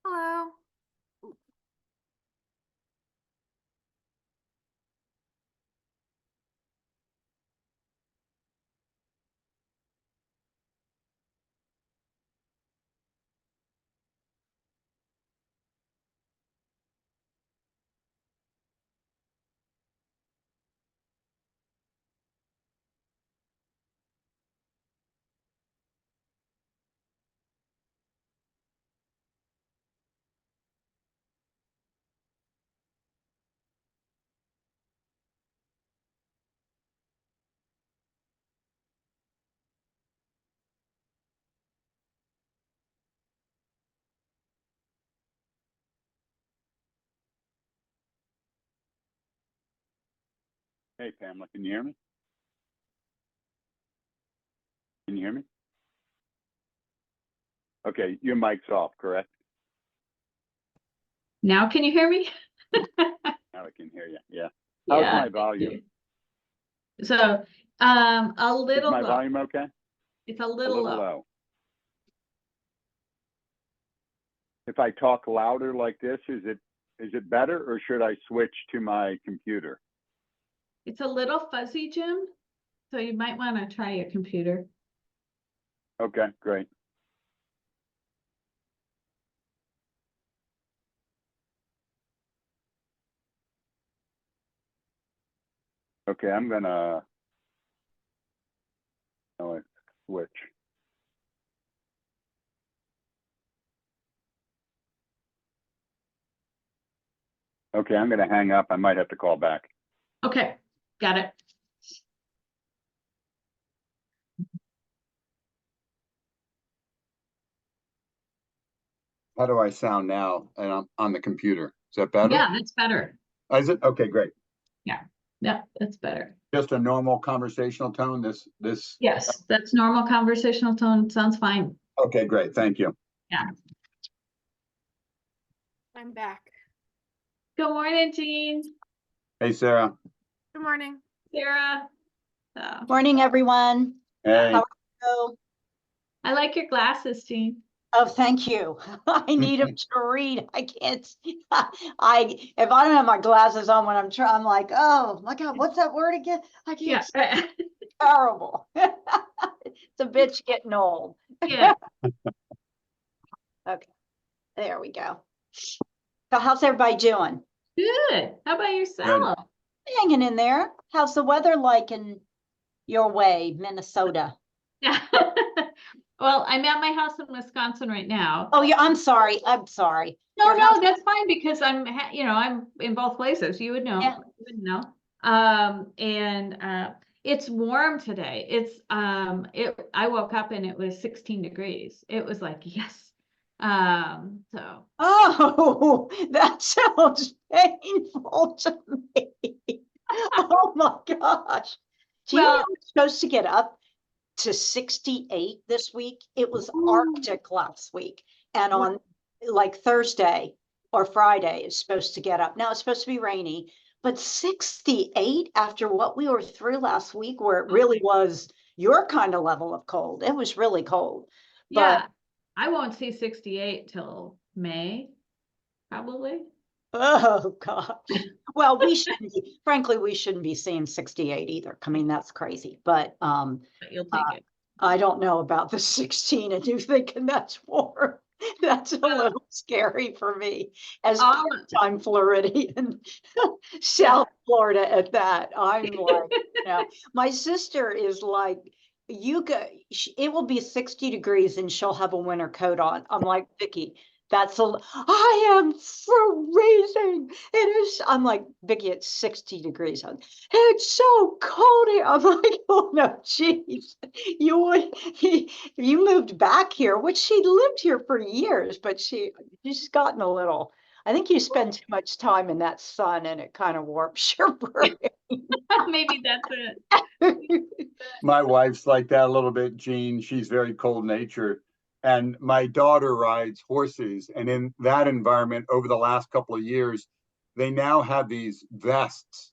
Hello. Hey, Pamela, can you hear me? Can you hear me? Okay, your mic's off, correct? Now can you hear me? Now I can hear you. Yeah. How's Yeah, my volume? so a Is little my low. volume okay? It's a A little little low. low. If I talk louder like this, is it better, or should I switch to my computer? It's a little fuzzy, Jim. So you might want to try your computer. Okay, great. Okay, I'm gonna switch. Okay, I'm gonna hang up. I might have to call back. Okay, got it. How do I sound now? And I'm on the computer. Is that better? Yeah, that's better. Is it? Okay, great. Yeah, that's better. Just a normal conversational tone. This. Yes, that's normal conversational tone. Sounds fine. Okay, great. Thank you. Yeah. I'm back. Good morning, Jean. Hey, Sarah. Good morning. Sarah. Morning, everyone. Hey. How are you? I like your glasses, Jean. Oh, thank you. I need them to read. I can't. If I don't have my glasses on when I'm like, oh my God, what's that word again? I can't. Yeah. Terrible. It's a bitch getting old. Yeah. Okay, there we go. So, how's everybody doing? Good. How about yourself? Hanging in there. How's the weather like in your way, Minnesota? Yeah. Well, I'm at my house in Wisconsin right now. Oh, yeah. I'm sorry. No, Your house- that's fine because I'm in both places. You would know. Yeah. You would know. And it's warm today. I woke up and it was 16 degrees. It was like, yes. So Oh, that sounds painful to me. Oh my gosh. Do you know well, it's supposed to get up to 68 this week? It was Ooh. Arctic last week. And on like Thursday or Friday, it's supposed to get up. Now it's supposed to be rainy, but 68 after what we were through last week, where it really was your kind of level of cold. It was really cold. yeah, I won't see 68 till May, probably. Oh gosh. Well, frankly, we shouldn't be seeing 68 either. I mean, that's crazy. But But you'll take it. I don't know about the 16 and you thinking that's more. That's a little scary for me as part-time Floridian, South Florida at that. I'm like, my sister is like, it will be 60 degrees and she'll have a winter coat on. I'm like, Vicky, I am freezing. It is. I'm like, Vicky, it's 60 degrees. It's so cold here. I'm like, oh no, geez. You moved back here, which she lived here for years, but she's gotten a little. I think you spend too much time in that sun and it kind of warps your brain. Maybe that's it. My wife's like that a little bit, Jean. She's very cold natured. And my daughter rides horses. And in that environment, over the last couple of years, they now have these vests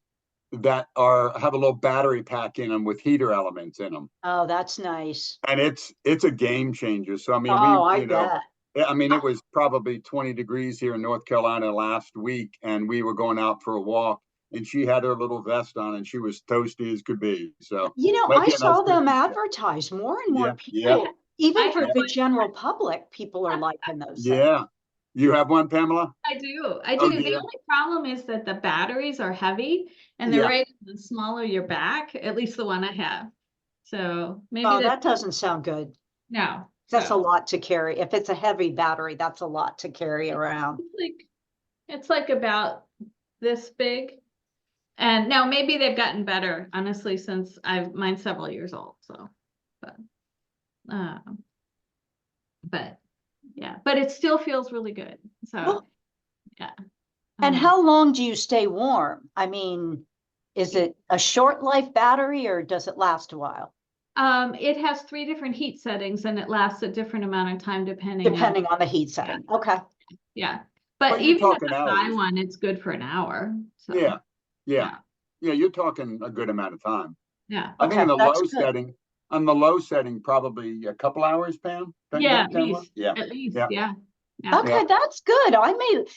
that have a little battery pack in them with heater elements in them. Oh, that's nice. And it's a game changer. So I mean, I bet. I mean, it was probably 20 degrees here in North Carolina last week, and we were going out for a walk, and she had her little vest on, and she was toasty as could be. So You know, might I be a nice saw them Christmas gift. advertised. More and more Yeah, people, yeah. even I for heard the one. general public, people are liking those things. Yeah. You have one, Pamela? I do. I Oh, do. The dear. only problem is that the batteries are heavy and they're Yeah. right on the small of your back, at least the one I have. So maybe Oh, that's that doesn't sound good. no. That's a So lot to carry. If it's a heavy battery, that's a lot to carry around. it's like about this big. And now maybe they've gotten better, honestly, since mine's several years old. So, but yeah, but it still feels really good. So Well, yeah. and how long do you stay warm? I mean, is it a short life battery or does it last a while? It has 3 different heat settings and it lasts a different amount of time depending On the heat setting. Okay. yeah. Well, But you're even talking the high hours. one, it's good for an hour. So Yeah. yeah. Yeah, you're talking a good amount of time. Yeah. I think in the that's low good. setting, on the low setting, probably a couple hours, Pam? Don't you Yeah, think, at Pamela? least. Yeah. At least, Yeah. yeah. Yeah. Okay, that's good.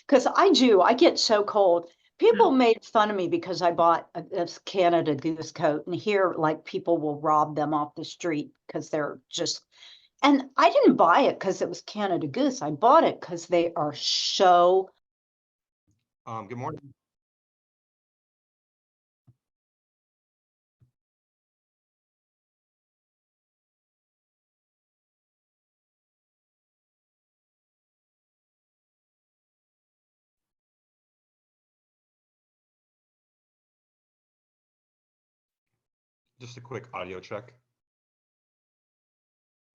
Because I get so cold. People made fun of me because I bought this Canada Goose coat, and here, like, people will rob them off the street because they're just, and I didn't buy it because it was Canada Goose. I bought it because they are so. Good morning. Just a quick audio check.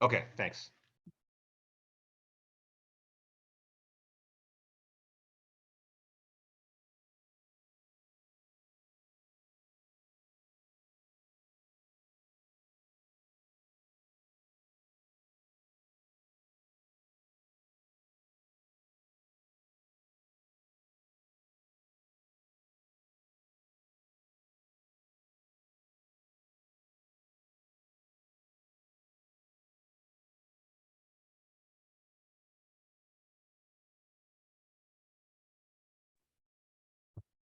Okay, thanks.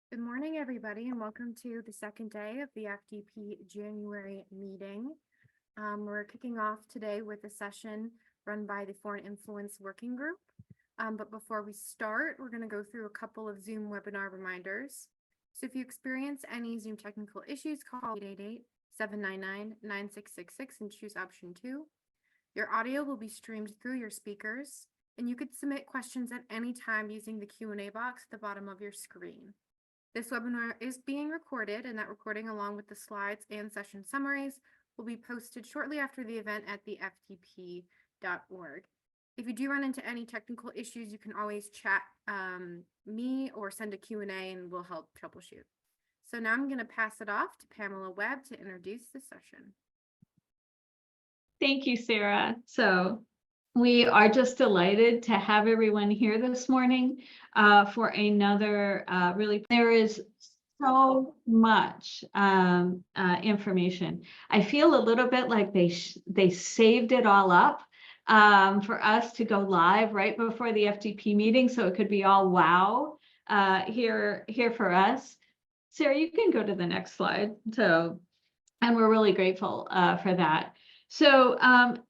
Good morning, everybody, and welcome to the second day of the FDP January meeting. We're kicking off today with a session run by the Foreign Influence Working Group. But before we start, we're going to go through a couple of Zoom webinar reminders. So if you experience any Zoom technical issues, call 888-799-9666 and choose option 2. Your audio will be streamed through your speakers, and you could submit questions at any time using the Q&A box at the bottom of your screen. This webinar is being recorded, and that recording, along with the slides and session summaries, will be posted shortly after the event at thefdp.org. If you do run into any technical issues, you can always chat me or send a Q&A and we'll help troubleshoot. So now I'm going to pass it off to Pamela Webb to introduce the session. Thank you, Sarah. So we are just delighted to have everyone here this morning for another there is so much information. I feel a little bit like they saved it all up for us to go live right before the FDP meeting, so it could be all wow here for us. Sarah, you can go to the next slide. So, and we're really grateful for that. So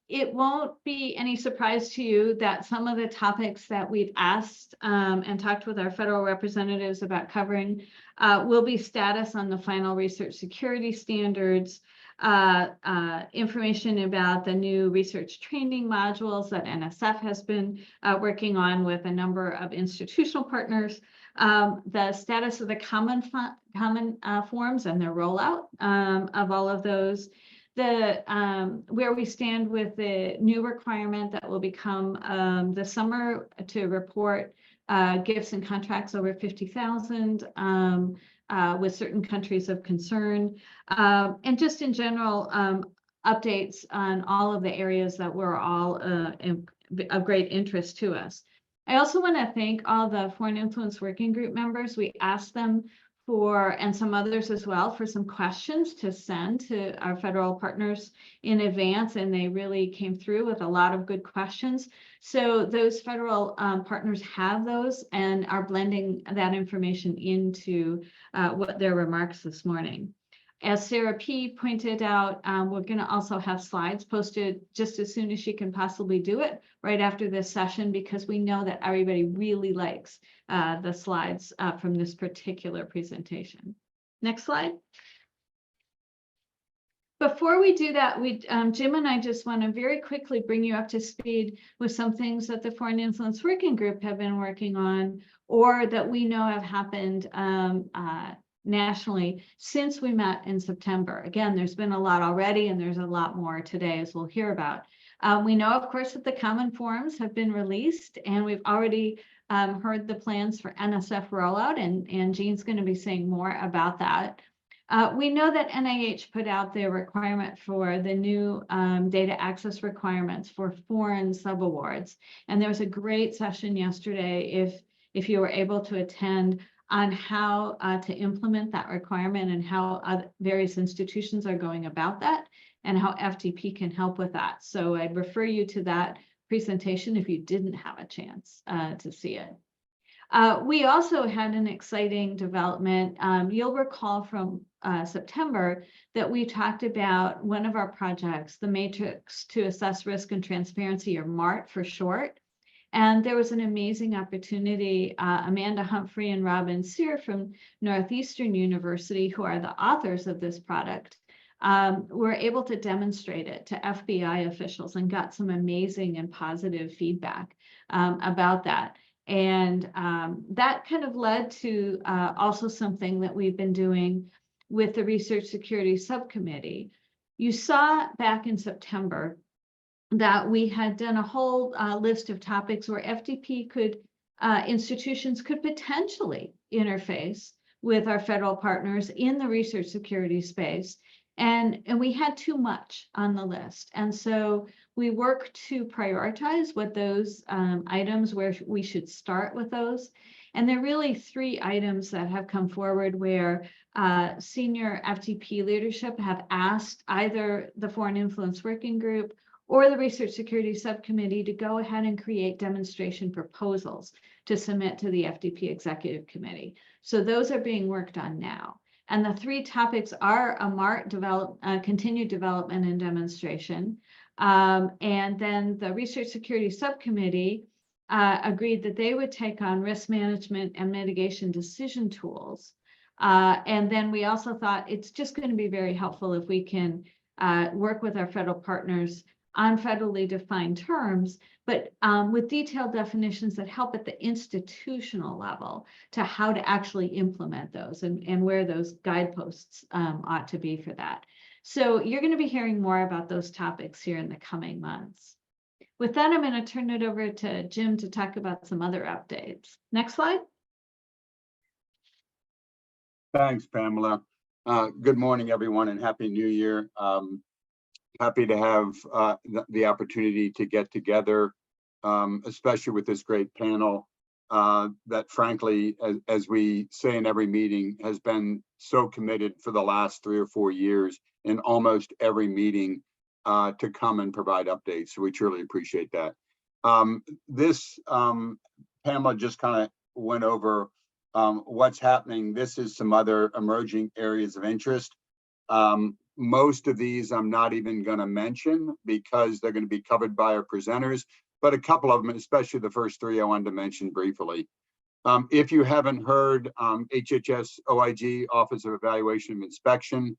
it won't be any surprise to you that some of the topics that we've asked and talked with our federal representatives about covering will be status on the final research security standards, information about the new research training modules that NSF has been working on with a number of institutional partners, the status of the common forms and their rollout of all of those, where we stand with the new requirement that will become this summer to report gifts and contracts over 50,000 with certain countries of concern, and just in general updates on all of the areas that were all of great interest to us. I also want to thank all the Foreign Influence Working Group members. We asked them and some others as well, for some questions to send to our federal partners in advance, and they really came through with a lot of good questions. So those federal partners have those and are blending that information into what their remarks this morning. As Sarah P. pointed out, we're going to also have slides posted just as soon as she can possibly do it, right after this session, because we know that everybody really likes the slides from this particular presentation. Next slide. Before we do that, Jim and I just want to very quickly bring you up to speed with some things that the Foreign Influence Working Group have been working on, or that we know have happened nationally since we met in September. Again, there's been a lot already, and there's a lot more today, as we'll hear about. We know, of course, that the common forums have been released, and we've already heard the plans for NSF rollout, and Jean's going to be saying more about that. We know that NIH put out their requirement for the new data access requirements for foreign subawards, and there was a great session yesterday, if you were able to attend, on how to implement that requirement and how various institutions are going about that, and how FDP can help with that. So I'd refer you to that presentation if you didn't have a chance to see it. We also had an exciting development. You'll recall from September that we talked about one of our projects, the Matrix to Assess Risk and Transparency, or MART for short. And there was an amazing opportunity. Amanda Humphrey and Robin Sear from Northeastern University, who are the authors of this product, were able to demonstrate it to FBI officials and got some amazing and positive feedback about that. And that kind of led to also something that we've been doing with the Research Security Subcommittee. You saw back in September that we had done a whole list of topics where FDP institutions could potentially interface with our federal partners in the research security space. And we had too much on the list. And so we worked to prioritize what those items, where we should start with those. And there are really 3 items that have come forward where senior FDP leadership have asked either the Foreign Influence Working Group or the Research Security Subcommittee to go ahead and create demonstration proposals to submit to the FDP Executive Committee. So those are being worked on now. And the 3 topics are a MART continued development and demonstration. And then the Research Security Subcommittee agreed that they would take on risk management and mitigation decision tools. And then we also thought it's just going to be very helpful if we can work with our federal partners on federally defined terms, but with detailed definitions that help at the institutional level to how to actually implement those and where those guideposts ought to be for that. So you're going to be hearing more about those topics here in the coming months. With that, I'm going to turn it over to Jim to talk about some other updates. Next slide. Thanks, Pamela. Good morning, everyone, and Happy New Year. Happy to have the opportunity to get together, especially with this great panel that, frankly, as we say in every meeting, has been so committed for the last 3 or 4 years in almost every meeting to come and provide updates. So we truly appreciate that. Pamela just kind of went over what's happening. This is some other emerging areas of interest. Most of these I'm not even going to mention because they're going to be covered by our presenters, but a couple of them, especially the first 3, I wanted to mention briefly. If you haven't heard, HHS OIG, Office of Evaluation and Inspection,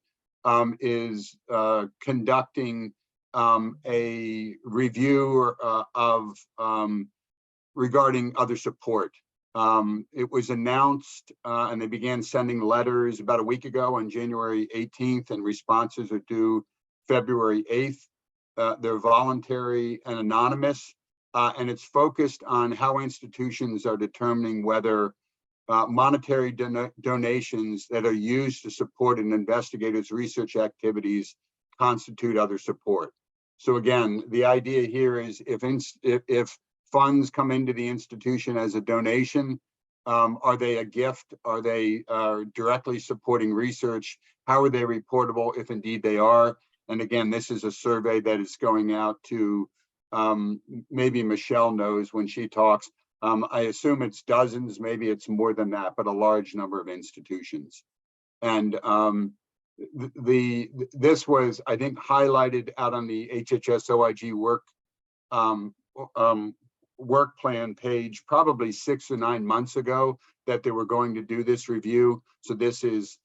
is conducting a review regarding other support. It was announced and they began sending letters about a week ago on January 18th, and responses are due February 8th. They're voluntary and anonymous, and it's focused on how institutions are determining whether monetary donations that are used to support an investigator's research activities constitute other support. So again, the idea here is if funds come into the institution as a donation, Are they a gift? Are they directly supporting research? How are they reportable if indeed they are? And again, this is a survey that is going out to, maybe Michelle knows when she talks. I assume it's dozens, maybe it's more than that, but a large number of institutions. And this was, I think, highlighted out on the HHS OIG work plan page probably 6 or 9 months ago that they were going to do this review. So this is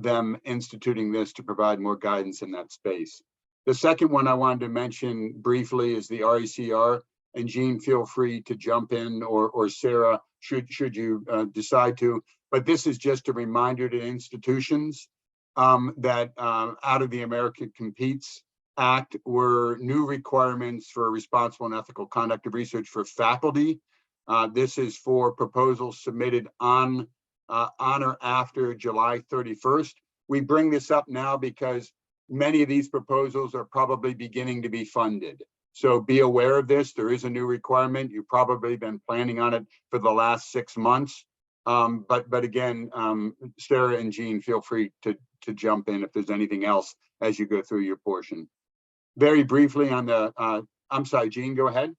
them instituting this to provide more guidance in that space. The second one I wanted to mention briefly is the RECR, and Jean, feel free to jump in, or Sarah, should you decide to. But this is just a reminder to institutions that out of the America Competes Act were new requirements for responsible and ethical conduct of research for faculty. This is for proposals submitted on or after July 31st. We bring this up now because many of these proposals are probably beginning to be funded. So be aware of this. There is a new requirement. You've probably been planning on it for the last 6 months. But again, Sarah and Jean, feel free to jump in if there's anything else as you go through your portion. Very briefly on the, I'm sorry, Jean, go ahead.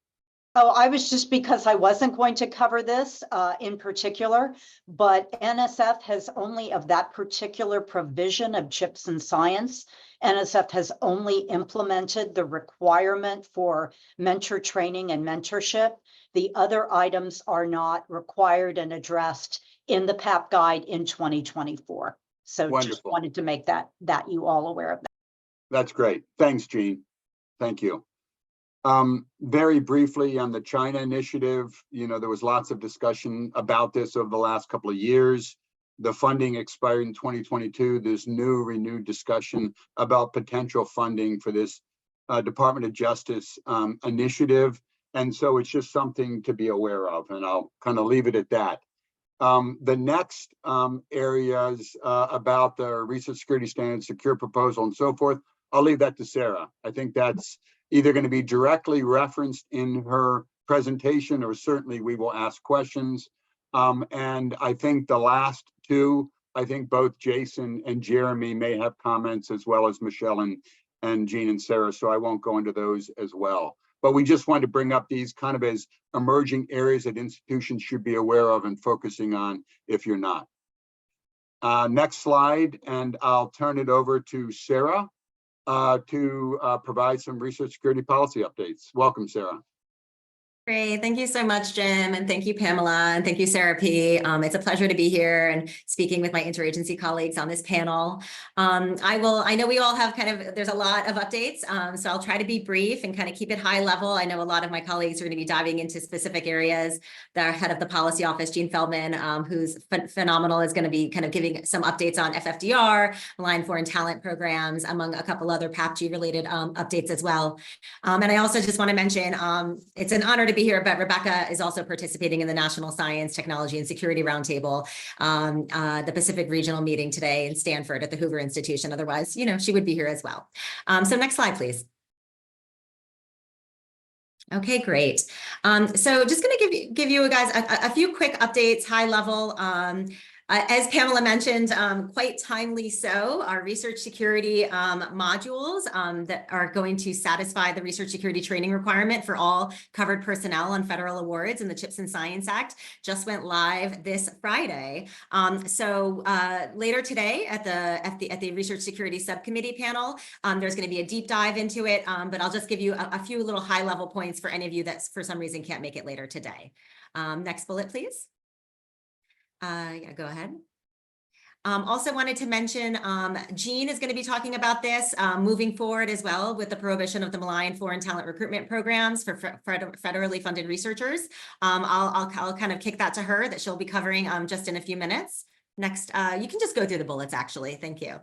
Oh, I was just, because I wasn't going to cover this in particular, but NSF has only, of that particular provision of CHIPS and Science, NSF has only implemented the requirement for mentor training and mentorship. The other items are not required and addressed in the PAP guide in 2024. So Wonderful. Just wanted to make that you all aware of that. That's great. Thanks, Jean. Thank you. Very briefly on the China initiative, there was lots of discussion about this over the last couple of years. The funding expired in 2022. There's renewed discussion about potential funding for this Department of Justice initiative. And so it's just something to be aware of, and I'll kind of leave it at that. The next areas about the research security standards, secure proposal, and so forth, I'll leave that to Sarah. I think that's either going to be directly referenced in her presentation, or certainly we will ask questions. And I think the last two, I think both Jason and Jeremy may have comments, as well as Michelle and Jean and Sarah, so I won't go into those as well. But we just wanted to bring up these kind of as emerging areas that institutions should be aware of and focusing on if you're not. Next slide, and I'll turn it over to Sarah to provide some research security policy updates. Welcome, Sarah. Great. Thank you so much, Jim. And thank you, Pamela. And thank you, Sarah P. It's a pleasure to be here and speaking with my interagency colleagues on this panel. I know we all have there's a lot of updates. So I'll try to be brief and kind of keep it high level. I know a lot of my colleagues are going to be diving into specific areas. The head of the policy office, Jean Feldman, who's phenomenal, is going to be kind of giving some updates on FFDR, Line Foreign Talent programs, among a couple other PAPG related updates as well. And I also just want to mention, it's an honor to be here, but Rebecca is also participating in the National Science, Technology, and Security Roundtable, the Pacific Regional meeting today in Stanford at the Hoover Institution. Otherwise, she would be here as well. So next slide, please. Okay, great. So just going to give you guys a few quick updates, high level. As Pamela mentioned, quite timely so, our research security modules that are going to satisfy the research security training requirement for all covered personnel on federal awards in the CHIPS and Science Act just went live this Friday. So later today at the Research Security Subcommittee panel, there's going to be a deep dive into it, but I'll just give you a few little high level points for any of you that for some reason can't make it later today. Next bullet, please. Yeah, go ahead. Also wanted to mention, Jean is going to be talking about this moving forward as well with the prohibition of the malign foreign talent recruitment programs for federally funded researchers. I'll kind of kick that to her, that she'll be covering just in a few minutes. Next, you can just go through the bullets actually. Thank you.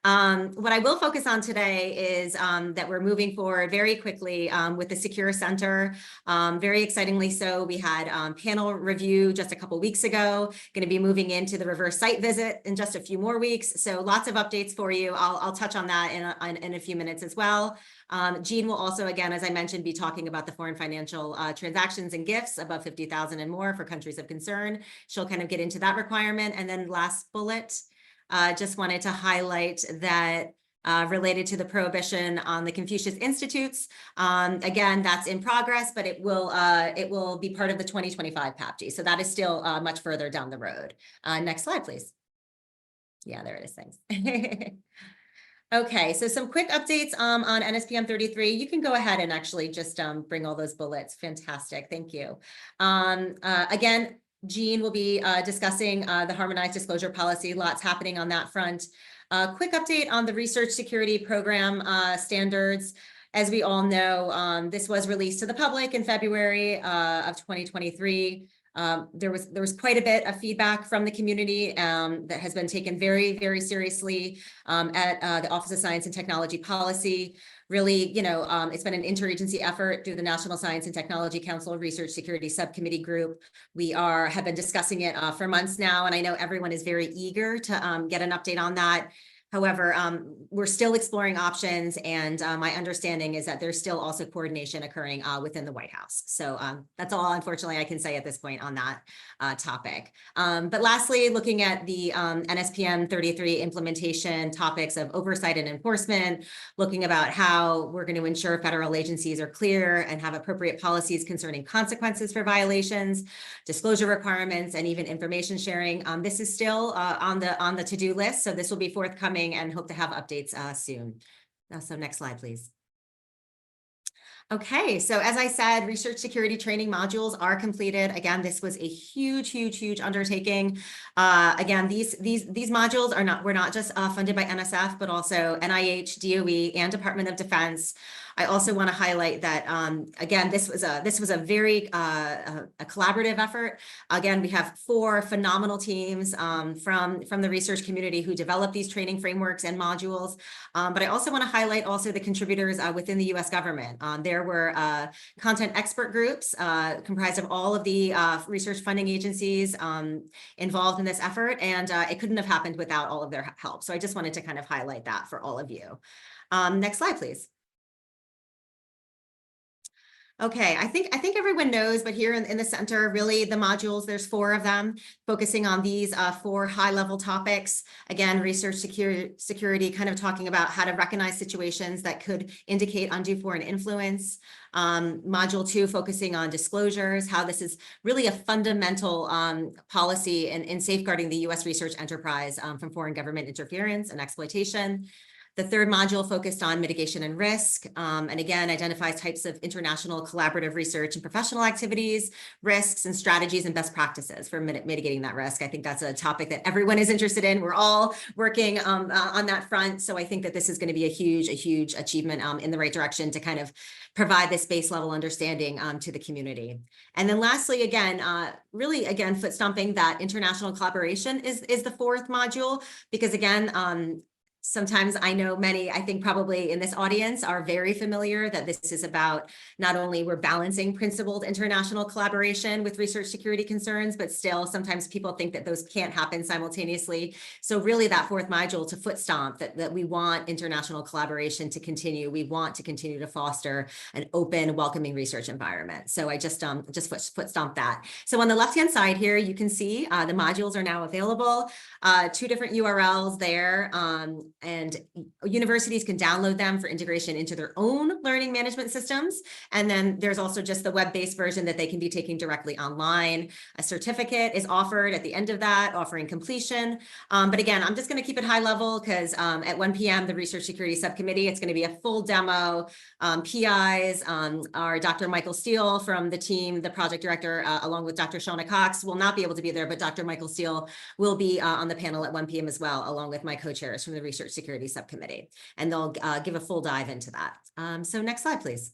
What I will focus on today is that we're moving forward very quickly with the Secure Center. Very excitingly so, we had panel review just a couple weeks ago, going to be moving into the reverse site visit in just a few more weeks. So lots of updates for you. I'll touch on that in a few minutes as well. Jean will also, again, as I mentioned, be talking about the foreign financial transactions and gifts above 50,000 and more for countries of concern. She'll kind of get into that requirement. And then last bullet, just wanted to highlight that related to the prohibition on the Confucius Institutes. Again, that's in progress, but it will be part of the 2025 PAPG. So that is still much further down the road. Next slide, please. Yeah, there it is. Thanks. Okay, so some quick updates on NSPM 33. You can go ahead and actually just bring all those bullets. Fantastic, thank you. Again, Jean will be discussing the harmonized disclosure policy. Lots happening on that front. Quick update on the research security program standards. As we all know, this was released to the public in February of 2023. There was quite a bit of feedback from the community that has been taken very, very seriously at the Office of Science and Technology Policy. Really, it's been an interagency effort through the National Science and Technology Council Research Security Subcommittee Group. We have been discussing it for months now, and I know everyone is very eager to get an update on that. However, we're still exploring options, and my understanding is that there's still also coordination occurring within the White House. So that's all, unfortunately, I can say at this point on that topic. But lastly, looking at the NSPM 33 implementation topics of oversight and enforcement, looking about how we're going to ensure federal agencies are clear and have appropriate policies concerning consequences for violations, disclosure requirements, and even information sharing. This is still on the to-do list, so this will be forthcoming and hope to have updates soon. So next slide, please. Okay, so as I said, research security training modules are completed. Again, this was a huge undertaking. Again, these modules were not just funded by NSF, but also NIH, DOE, and Department of Defense. I also want to highlight that, again, this was a very a collaborative effort. Again, we have 4 phenomenal teams from the research community who developed these training frameworks and modules. But I also want to highlight also the contributors within the U.S. government. There were content expert groups comprised of all of the research funding agencies involved in this effort, and it couldn't have happened without all of their help. So I just wanted to kind of highlight that for all of you. Next slide, please. Okay, I think everyone knows, but here in the center, really the modules, there's 4 of them, focusing on these 4 high-level topics. Again, research security, kind of talking about how to recognize situations that could indicate undue foreign influence. Module 2, focusing on disclosures, how this is really a fundamental policy in safeguarding the U.S. research enterprise from foreign government interference and exploitation. The 3rd module focused on mitigation and risk, and again, identifies types of international collaborative research and professional activities, risks and strategies and best practices for mitigating that risk. I think that's a topic that everyone is interested in. We're all working on that front. So I think that this is going to be a huge achievement in the right direction to kind of provide this base level understanding to the community. And then lastly, again, really, again, foot stomping that international collaboration is the 4th module, because again, sometimes I know many, I think probably in this audience, are very familiar that this is about not only we're balancing principled international collaboration with research security concerns, but still sometimes people think that those can't happen simultaneously. So really that 4th module to foot stomp that we want international collaboration to continue. We want to continue to foster an open, welcoming research environment. So I just foot stomp that. So on the left-hand side here, you can see the modules are now available, 2 different URLs there. And universities can download them for integration into their own learning management systems. And then there's also just the web-based version that they can be taking directly online. A certificate is offered at the end of that, offering completion. But again, I'm just going to keep it high level because at 1 p.m., the Research Security Subcommittee, it's going to be a full demo. PIs are Dr. Michael Steele from the team, the project director, along with Dr. Shauna Cox will not be able to be there, but Dr. Michael Steele will be on the panel at 1 p.m. as well, along with my co-chairs from the Research Security Subcommittee, and they'll give a full dive into that. So next slide, please.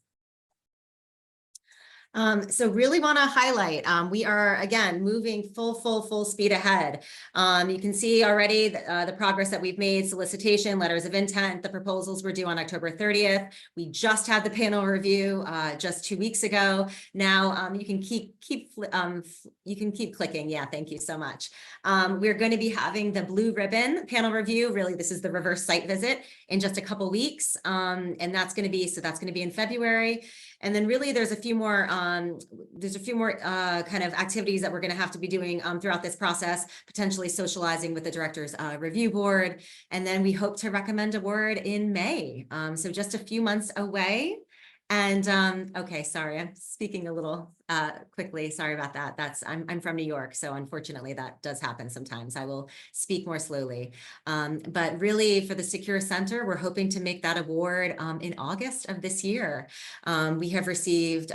So really want to highlight, we are again moving full speed ahead. You can see already the progress that we've made, solicitation, letters of intent, the proposals were due on October 30th. We just had the panel review just 2 weeks ago. Now you can keep clicking. Yeah, thank you so much. We're going to be having the blue ribbon panel review. Really, this is the reverse site visit in just a couple weeks, and that's going to be in February. And then really there's a few more kind of activities that we're going to have to be doing throughout this process, potentially socializing with the director's review board. And then we hope to recommend award in May. So just a few months away. And okay, sorry, I'm speaking a little quickly. Sorry about that. I'm from New York, so unfortunately that does happen sometimes. I will speak more slowly. But really for the Secure Center, we're hoping to make that award in August of this year. We have received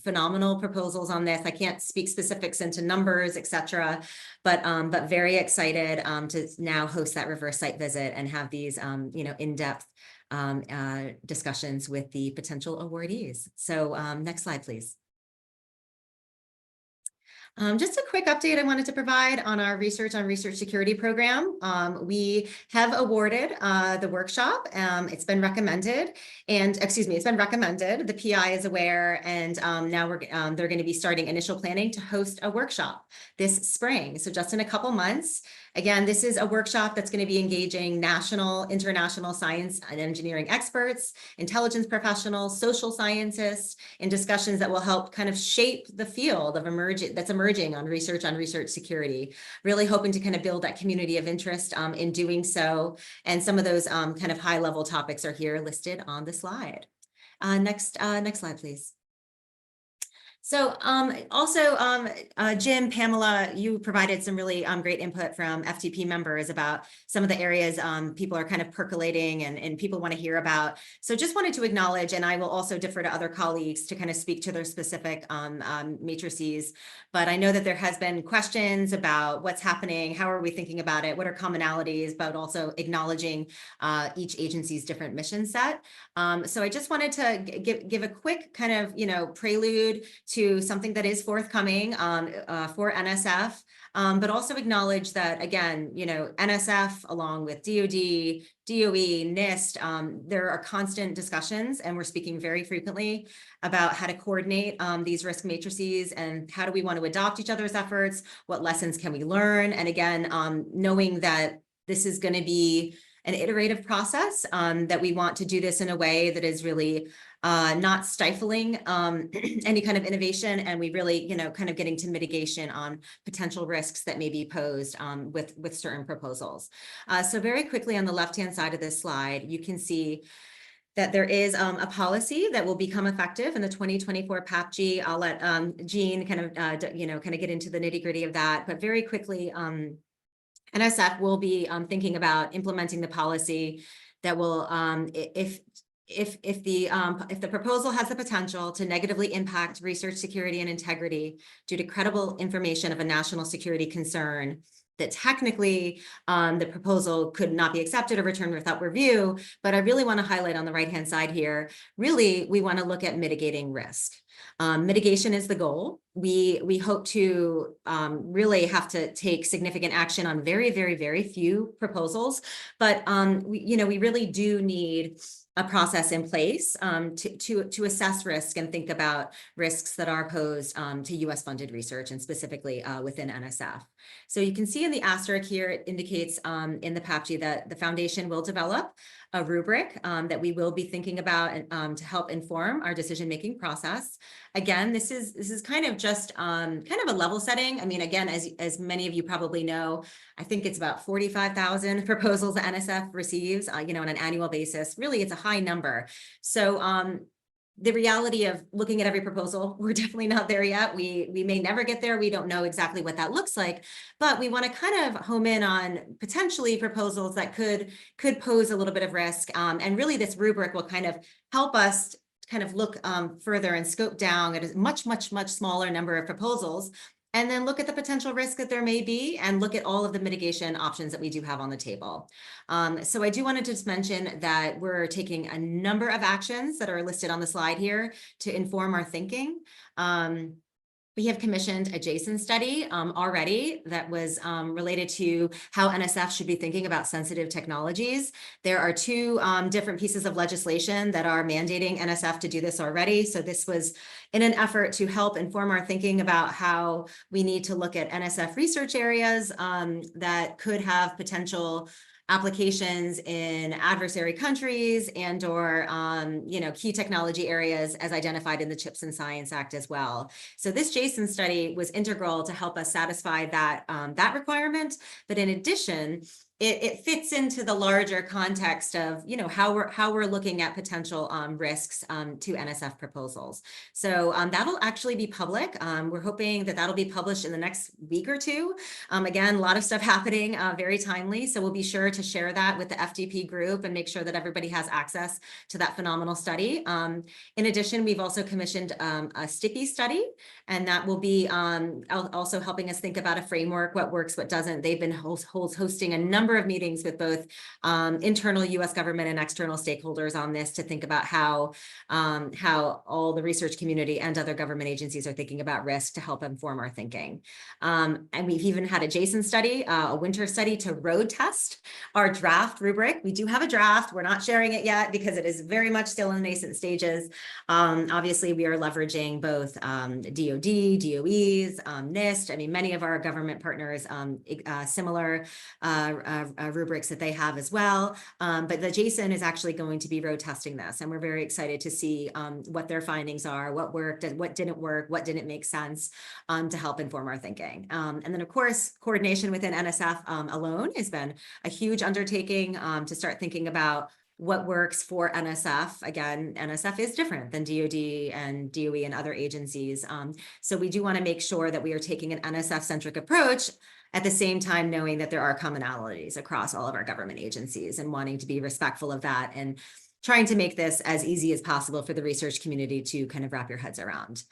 phenomenal proposals on this. I can't speak specifics into numbers, etc., but very excited to now host that reverse site visit and have these in-depth discussions with the potential awardees. So next slide, please. Just a quick update I wanted to provide on our research security program. We have awarded the workshop. It's been recommended, The PI is aware, and now they're going to be starting initial planning to host a workshop this spring. So just in a couple months. Again, this is a workshop that's going to be engaging national, international science and engineering experts, intelligence professionals, social scientists, in discussions that will help kind of shape the field of that's emerging on research security. Really hoping to kind of build that community of interest in doing so. And some of those kind of high level topics are here listed on the slide. Next slide, please. So Jim, Pamela, you provided some really great input from FDP members about some of the areas people are kind of percolating and people want to hear about. So just wanted to acknowledge, and I will also defer to other colleagues to kind of speak to their specific matrices. But I know that there has been questions about what's happening, how are we thinking about it, what are commonalities, but also acknowledging each agency's different mission set. So I just wanted to give a quick kind of, prelude to something that is forthcoming for NSF, but also acknowledge that, again, NSF along with DoD, DOE, NIST, there are constant discussions, and we're speaking very frequently about how to coordinate these risk matrices and how do we want to adopt each other's efforts, what lessons can we learn, and again, knowing that this is going to be an iterative process, that we want to do this in a way that is really not stifling any kind of innovation, and we really, kind of getting to mitigation on potential risks that may be posed with certain proposals. So very quickly on the left-hand side of this slide, you can see that there is a policy that will become effective in the 2024 PAPG. I'll let Jean kind of get into the nitty-gritty of that, but very quickly, NSF will be thinking about implementing the policy that will, if the proposal has the potential to negatively impact research security and integrity due to credible information of a national security concern, that technically the proposal could not be accepted or returned without review. But I really want to highlight on the right-hand side here, really, we want to look at mitigating risk. Mitigation is the goal. We hope to really have to take significant action on very, very, very few proposals, but we really do need a process in place to assess risk and think about risks that are posed to U.S. funded research and specifically within NSF. So you can see in the asterisk here, it indicates in the PAPG that the foundation will develop a rubric that we will be thinking about to help inform our decision-making process. Again, this is kind of just kind of a level setting. I mean, again, as many of you probably know, I think it's about 45,000 proposals that NSF receives, on an annual basis. Really, it's a high number. So the reality of looking at every proposal, we're definitely not there yet. We may never get there. We don't know exactly what that looks like, but we want to kind of home in on potentially proposals that could pose a little bit of risk. And really this rubric will kind of help us kind of look further and scope down at a much, much, much smaller number of proposals and then look at the potential risk that there may be and look at all of the mitigation options that we do have on the table. So I do want to just mention that we're taking a number of actions that are listed on the slide here to inform our thinking. We have commissioned a JASON study already that was related to how NSF should be thinking about sensitive technologies. There are two different pieces of legislation that are mandating NSF to do this already. So this was in an effort to help inform our thinking about how we need to look at NSF research areas that could have potential applications in adversary countries and or key technology areas as identified in the CHIPS and Science Act as well. So this JASON study was integral to help us satisfy that requirement. But in addition, it fits into the larger context of how we're looking at potential risks to NSF proposals. So that'll actually be public. We're hoping that that'll be published in the next week or two. Again, a lot of stuff happening very timely. So we'll be sure to share that with the FDP group and make sure that everybody has access to that phenomenal study. In addition, we've also commissioned a STIPI study, and that will be also helping us think about a framework, what works, what doesn't. They've been hosting a number of meetings with both internal U.S. government and external stakeholders on this to think about how all the research community and other government agencies are thinking about risk to help inform our thinking. And we've even had a JASON study, a winter study to road test our draft rubric. We do have a draft. We're not sharing it yet because it is very much still in nascent stages. Obviously, we are leveraging both DOD, DOEs, NIST. I mean, many of our government partners, similar rubrics that they have as well. But the JASON is actually going to be road testing this, and we're very excited to see what their findings are, what worked, what didn't work, what didn't make sense to help inform our thinking. And then, of course, coordination within NSF alone has been a huge undertaking to start thinking about what works for NSF. Again, NSF is different than DOD and DOE and other agencies. So we do want to make sure that we are taking an NSF-centric approach at the same time knowing that there are commonalities across all of our government agencies and wanting to be respectful of that and trying to make this as easy as possible for the research community to kind of wrap your heads around.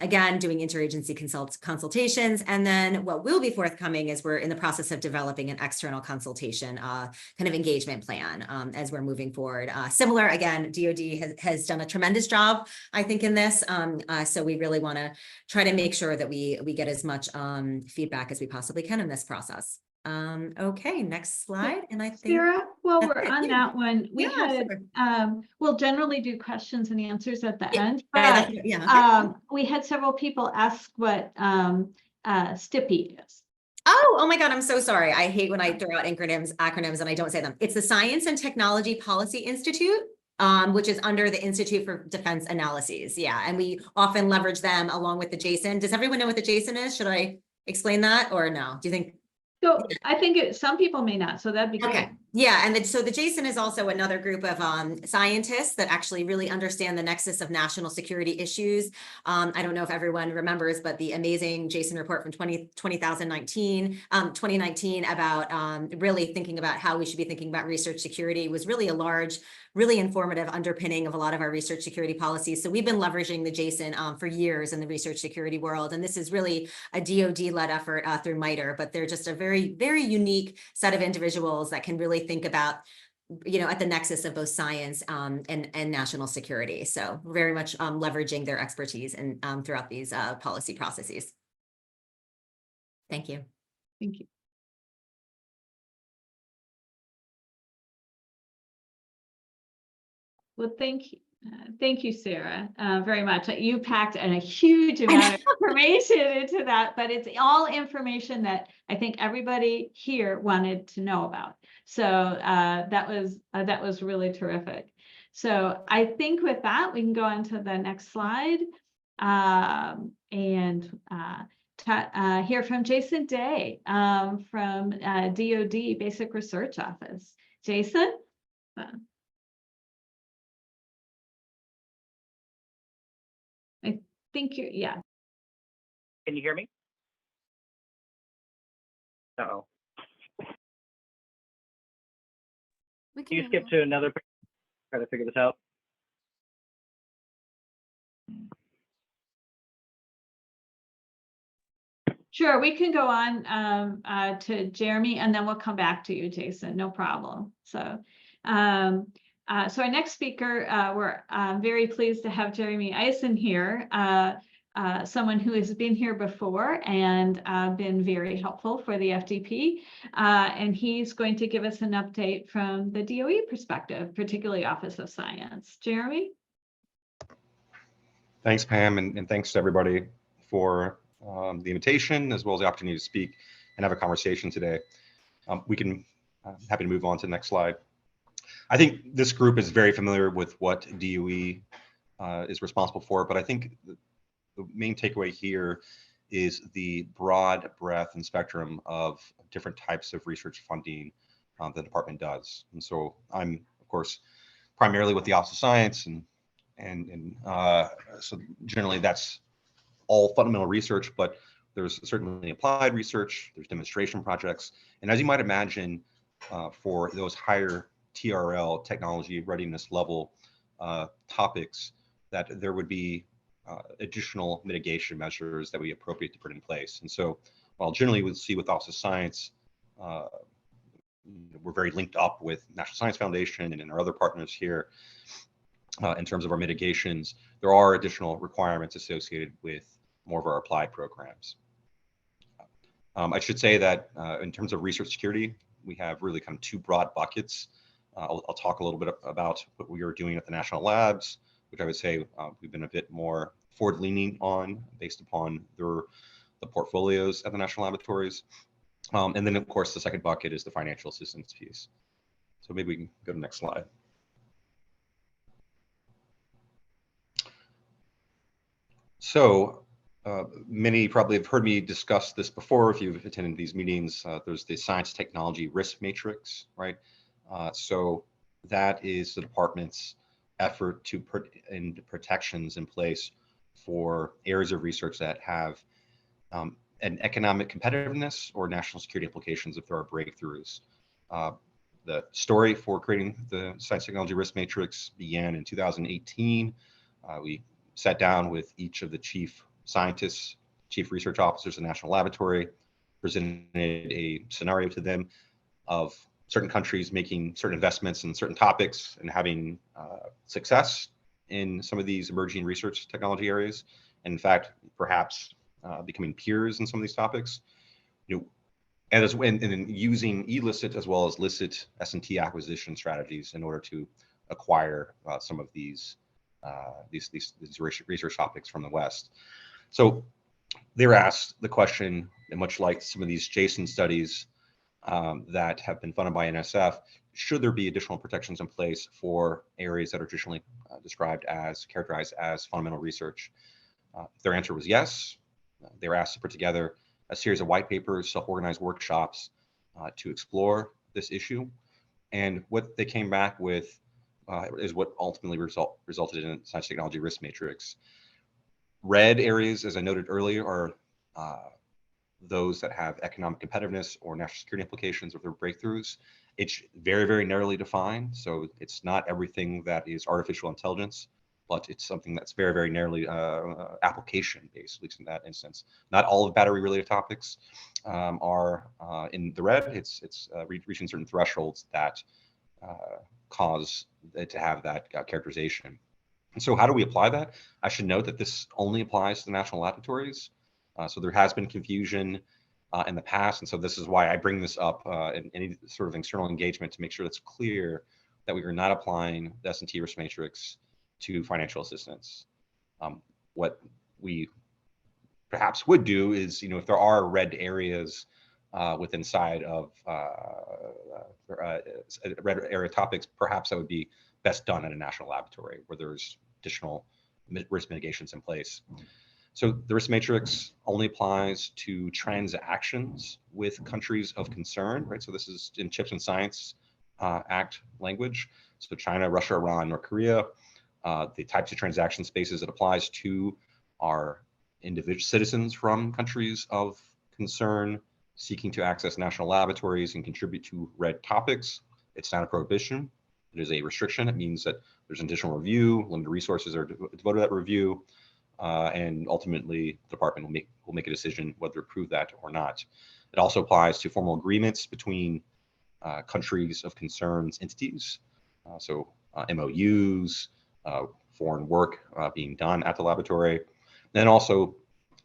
Again, doing interagency consultations. And then what will be forthcoming is we're in the process of developing an external consultation kind of engagement plan as we're moving forward. Similar, again, DOD has done a tremendous job, I think, in this. So we really want to try to make sure that we get as much feedback as we possibly can in this process. Okay, next slide. And I think Sarah, while that's we're it. on Yeah. that one, we Yeah, had, sure. we'll generally do questions and answers at the Yeah, end, yeah, but yeah. we had several people ask what STIPI is. Oh my God, I'm so sorry. I hate when I throw out acronyms and I don't say them. It's the Science and Technology Policy Institute, which is under the Institute for Defense Analyses. Yeah, and we often leverage them along with the JASON. Does everyone know what the JASON is? Should I explain that or no? Do you think? So I think some people may not, so that'd be great. Okay. Yeah, and so the JASON is also another group of scientists that actually really understand the nexus of national security issues. I don't know if everyone remembers, but the amazing JASON report from 2019 about really thinking about how we should be thinking about research security was really a large, really informative underpinning of a lot of our research security policies. So we've been leveraging the JASON for years in the research security world, and this is really a DoD-led effort through MITRE, but they're just a very, very unique set of individuals that can really think about, at the nexus of both science and national security. So very much leveraging their expertise and throughout these policy processes. Thank you. Thank you. Well, thank you, Sarah, very much. You packed a huge amount of information into that, but it's all information that I think everybody here wanted to know about. So that was really terrific. So I think with that, we can go on to the next slide and hear from Jason Day from DoD Basic Research Office. Jason? I think you're, yeah. Can you hear me? Uh-oh. We Can you hear skip to another picture? Try to figure this out. Sure, we can go on to Jeremy, and then we'll come back to you, Jason. No problem. So our next speaker, we're very pleased to have Jeremy Eisen here, someone who has been here before and been very helpful for the FDP. And he's going to give us an update from the DOE perspective, particularly Office of Science. Jeremy? Thanks, Pam, and thanks to everybody for the invitation, as well as the opportunity to speak and have a conversation today. We can, happy to move on to the next slide. I think this group is very familiar with what DOE is responsible for, but I think the main takeaway here is the broad breadth and spectrum of different types of research funding the department does. And so I'm, of course, primarily with the Office of Science, and so generally that's all fundamental research, but there's certainly applied research, there's demonstration projects. And as you might imagine, for those higher TRL, technology readiness level topics, that there would be additional mitigation measures that we appropriate to put in place. And so while generally we'll see with Office of Science, we're very linked up with National Science Foundation and our other partners here in terms of our mitigations, there are additional requirements associated with more of our applied programs. I should say that in terms of research security, we have really kind of two broad buckets. I'll talk a little bit about what we are doing at the national labs, which I would say we've been a bit more forward-leaning on based upon the portfolios at the national laboratories. And then, of course, the second bucket is the financial assistance piece. So maybe we can go to the next slide. So many probably have heard me discuss this before if you've attended these meetings. There's the science technology risk matrix, right? So that is the department's effort to put in protections in place for areas of research that have an economic competitiveness or national security implications if there are breakthroughs. The story for creating the science technology risk matrix began in 2018. We sat down with each of the chief scientists, chief research officers in the national laboratory, presented a scenario to them of certain countries making certain investments in certain topics and having success in some of these emerging research technology areas. And in fact, perhaps becoming peers in some of these topics. And then using illicit as well as licit S&T acquisition strategies in order to acquire some of these research topics from the West. So they were asked the question, and much like some of these Jason studies that have been funded by NSF, should there be additional protections in place for areas that are traditionally characterized as fundamental research? Their answer was yes. They were asked to put together a series of white papers, self-organized workshops to explore this issue. And what they came back with is what ultimately resulted in a science technology risk matrix. Red areas, as I noted earlier, are those that have economic competitiveness or national security implications of their breakthroughs. It's very, very narrowly defined. So it's not everything that is artificial intelligence, but it's something that's very, very narrowly application-based, at least in that instance. Not all of battery-related topics are in the red. It's reaching certain thresholds that cause it to have that characterization. And so how do we apply that? I should note that this only applies to the national laboratories. So there has been confusion in the past. And so this is why I bring this up in any sort of external engagement to make sure it's clear that we are not applying the S&T risk matrix to financial assistance. What we perhaps would do is, if there are red areas within side of red area topics, perhaps that would be best done at a national laboratory where there's additional risk mitigations in place. So the risk matrix only applies to transactions with countries of concern, right? So this is in Chips and Science Act language. So China, Russia, Iran, North Korea. The types of transaction spaces it applies to are individual citizens from countries of concern seeking to access national laboratories and contribute to red topics. It's not a prohibition. It is a restriction. It means that there's an additional review, limited resources are devoted to that review. and ultimately the department will make a decision whether to approve that or not. It also applies to formal agreements between countries of concerns entities, so MOUs, foreign work being done at the laboratory, and also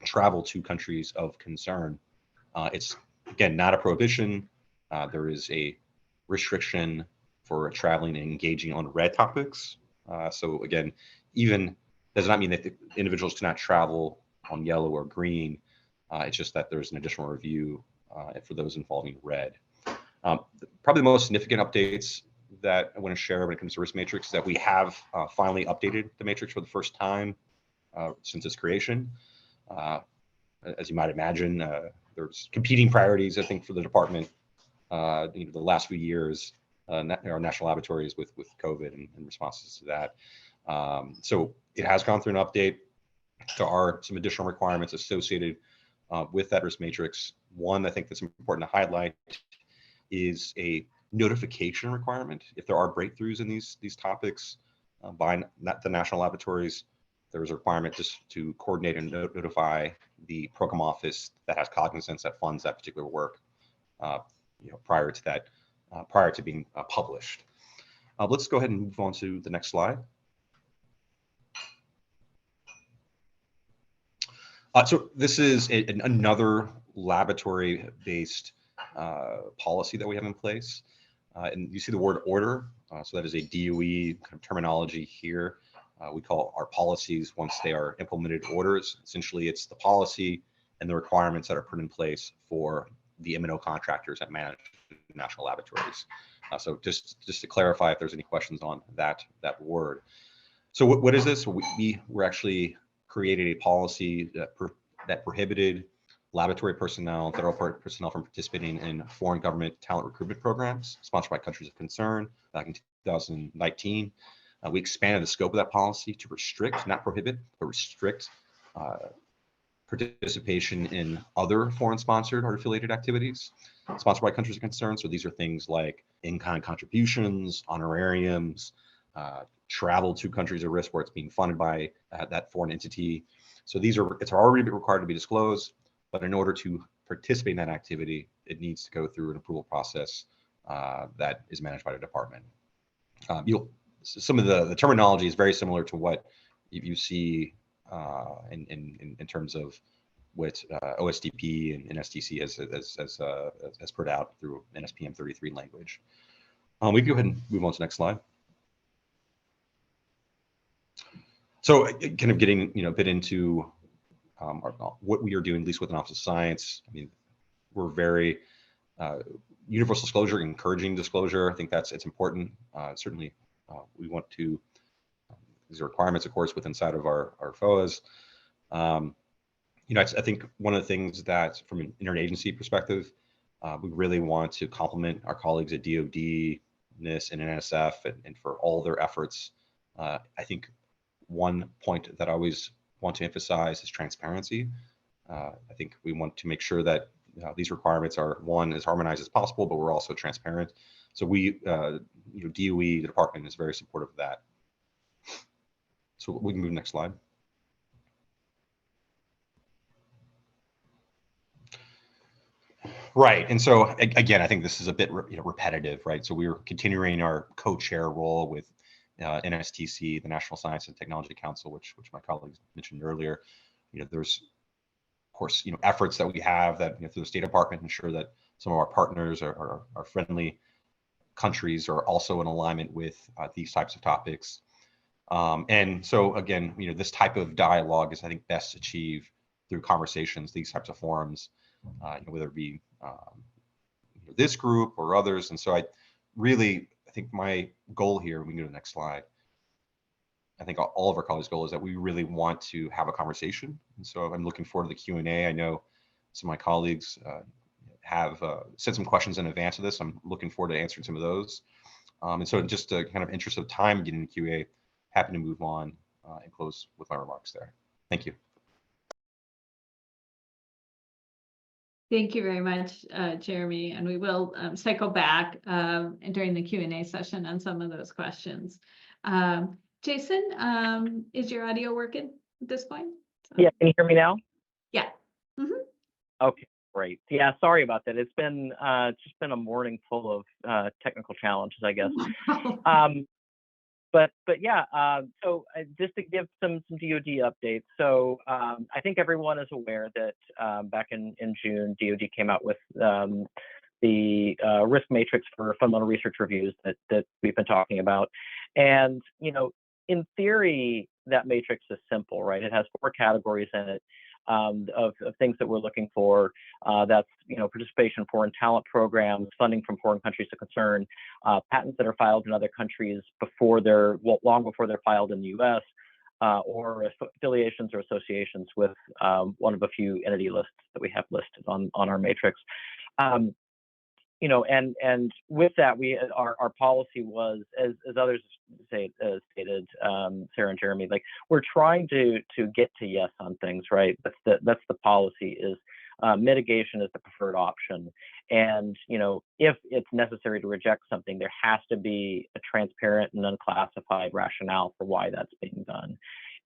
travel to countries of concern. It's, again, not a prohibition. There is a restriction for traveling and engaging on red topics. So again, even does not mean that the individuals cannot travel on yellow or green. It's just that there's an additional review for those involving red. Probably the most significant updates that I want to share when it comes to risk matrix is that we have finally updated the matrix for the first time since its creation. As you might imagine, there's competing priorities, I think, for the department. The last few years, our national laboratories with COVID and responses to that. So it has gone through an update. There are some additional requirements associated with that risk matrix. One, I think that's important to highlight is a notification requirement. If there are breakthroughs in these topics by the national laboratories, there is a requirement just to coordinate and notify the program office that has cognizance that funds that particular work prior to being published. Let's go ahead and move on to the next slide. So this is another laboratory-based policy that we have in place. And you see the word order. So that is a DOE kind of terminology here. We call our policies, once they are implemented, orders. Essentially, it's the policy and the requirements that are put in place for the M&O contractors that manage national laboratories. So just to clarify, if there's any questions on that word. So what is this? We're actually created a policy that prohibited laboratory personnel, federal personnel from participating in foreign government talent recruitment programs sponsored by countries of concern back in 2019. We expanded the scope of that policy to restrict, not prohibit, but restrict participation in other foreign sponsored or affiliated activities sponsored by countries of concern. So these are things like in-kind contributions, honorariums, travel to countries of risk where it's being funded by that foreign entity. So it's already required to be disclosed, but in order to participate in that activity, it needs to go through an approval process that is managed by the department. Some of the terminology is very similar to what you see in terms of what OSDP and NSTC has put out through NSPM 33 language. We can go ahead and move on to the next slide. So kind of getting a bit into what we are doing, at least with an Office of Science. I mean, we're very universal disclosure, encouraging disclosure. I think it's important. Certainly, we want to, these are requirements, of course, inside of our FOAs. I think one of the things that, from an interagency perspective, we really want to compliment our colleagues at DoD, NIST, and NSF, and for all their efforts. I think one point that I always want to emphasize is transparency. I think we want to make sure that these requirements are, one, as harmonized as possible, but we're also transparent. So we, DOE, the department, is very supportive of that. So we can move to the next slide. Right, and so again, I think this is a bit repetitive, right? So we are continuing our co-chair role with NSTC, the National Science and Technology Council, which my colleagues mentioned earlier. There's, of course, efforts that we have that through the State Department ensure that some of our partners are friendly countries are also in alignment with these types of topics. And so again, this type of dialogue is, I think, best achieved through conversations, these types of forums, whether it be this group or others. And so I think my goal here, we can go to the next slide. I think all of our colleagues' goal is that we really want to have a conversation. And so I'm looking forward to the Q&A. I know some of my colleagues have sent some questions in advance of this. I'm looking forward to answering some of those. And so just a kind of interest of time getting the Q&A, happy to move on and close with my remarks there. Thank you. Thank you very much, Jeremy. And we will cycle back during the Q&A session on some of those questions. Jason, is your audio working at this point? Yeah, can you hear me now? Yeah. Okay, great. Yeah, sorry about that. It's just been a morning full of technical challenges, I guess. But yeah, so just to give some DoD updates. So I think everyone is aware that back in June, DoD came out with the risk matrix for fundamental research reviews that we've been talking about. And, in theory, that matrix is simple, right? It has 4 categories in it of things that we're looking for. That's, participation in foreign talent programs, funding from foreign countries of concern, patents that are filed in other countries long before they're filed in the U.S., or affiliations or associations with one of a few entity lists that we have listed on our matrix. And with that, our policy was, as others stated, Sarah and Jeremy, like, we're trying to get to yes on things, right? That's the policy, is mitigation is the preferred option. And, if it's necessary to reject something, there has to be a transparent and unclassified rationale for why that's being done.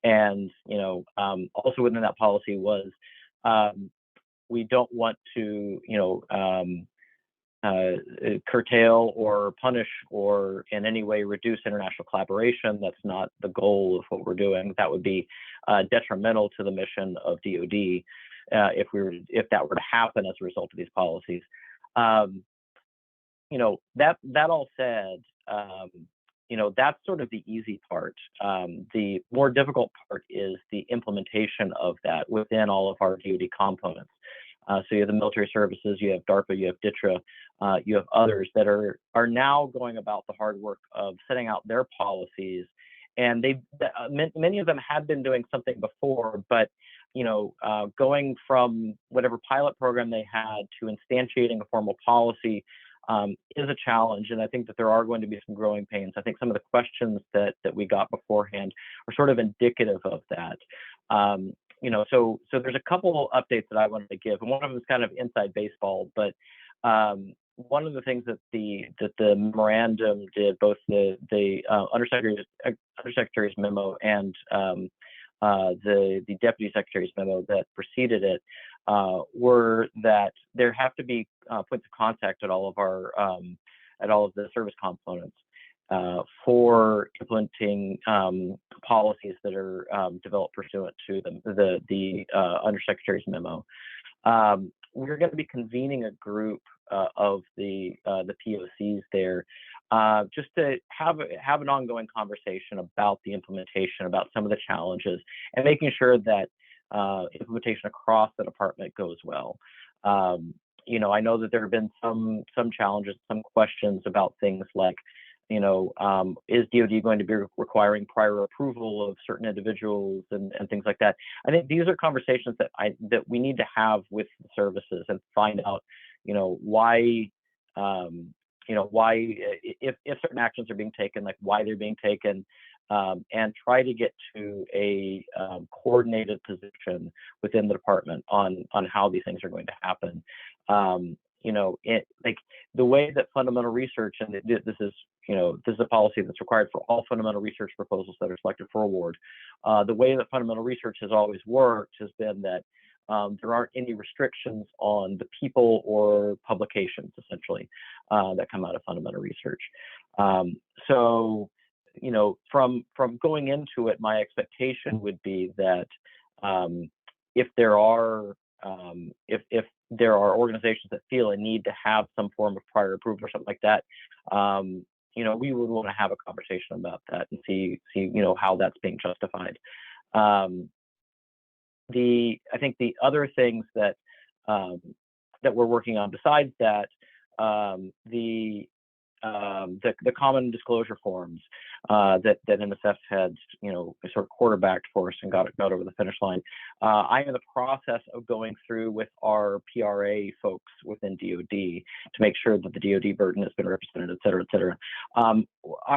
And, also within that policy was, we don't want to, curtail or punish or in any way reduce international collaboration. That's not the goal of what we're doing. That would be detrimental to the mission of DoD if that were to happen as a result of these policies. That all said, that's sort of the easy part. The more difficult part is the implementation of that within all of our DoD components. So you have the military services, you have DARPA, you have DITRA, you have others that are now going about the hard work of setting out their policies. And many of them had been doing something before, but going from whatever pilot program they had to instantiating a formal policy is a challenge. And I think that there are going to be some growing pains. I think some of the questions that we got beforehand are sort of indicative of that. So there's a couple updates that I wanted to give, and one of them is kind of inside baseball. But one of the things that the memorandum did, both the undersecretary's memo and the deputy secretary's memo that preceded it, were that there have to be points of contact at all of the service components for implementing policies that are developed pursuant to the undersecretary's memo. We're going to be convening a group of the POCs there, just to have an ongoing conversation about the implementation, about some of the challenges, and making sure that implementation across the department goes well. I know that there have been some challenges, some questions about things like, is DoD going to be requiring prior approval of certain individuals and things like that. I think these are conversations that we need to have with the services and find out, why, if certain actions are being taken, like why they're being taken, and try to get to a coordinated position within the department on how these things are going to happen. Like the way that fundamental research, and this is a policy that's required for all fundamental research proposals that are selected for award. The way that fundamental research has always worked has been that there aren't any restrictions on the people or publications, essentially, that come out of fundamental research. So, from going into it, my expectation would be that if there are organizations that feel a need to have some form of prior approval or something like that, we would want to have a conversation about that and see how that's being justified. I think the other things that we're working on besides that, the common disclosure forms that NSF had, sort of quarterbacked for us and got over the finish line. I am in the process of going through with our PRA folks within DoD to make sure that the DoD burden has been represented, et cetera, et cetera.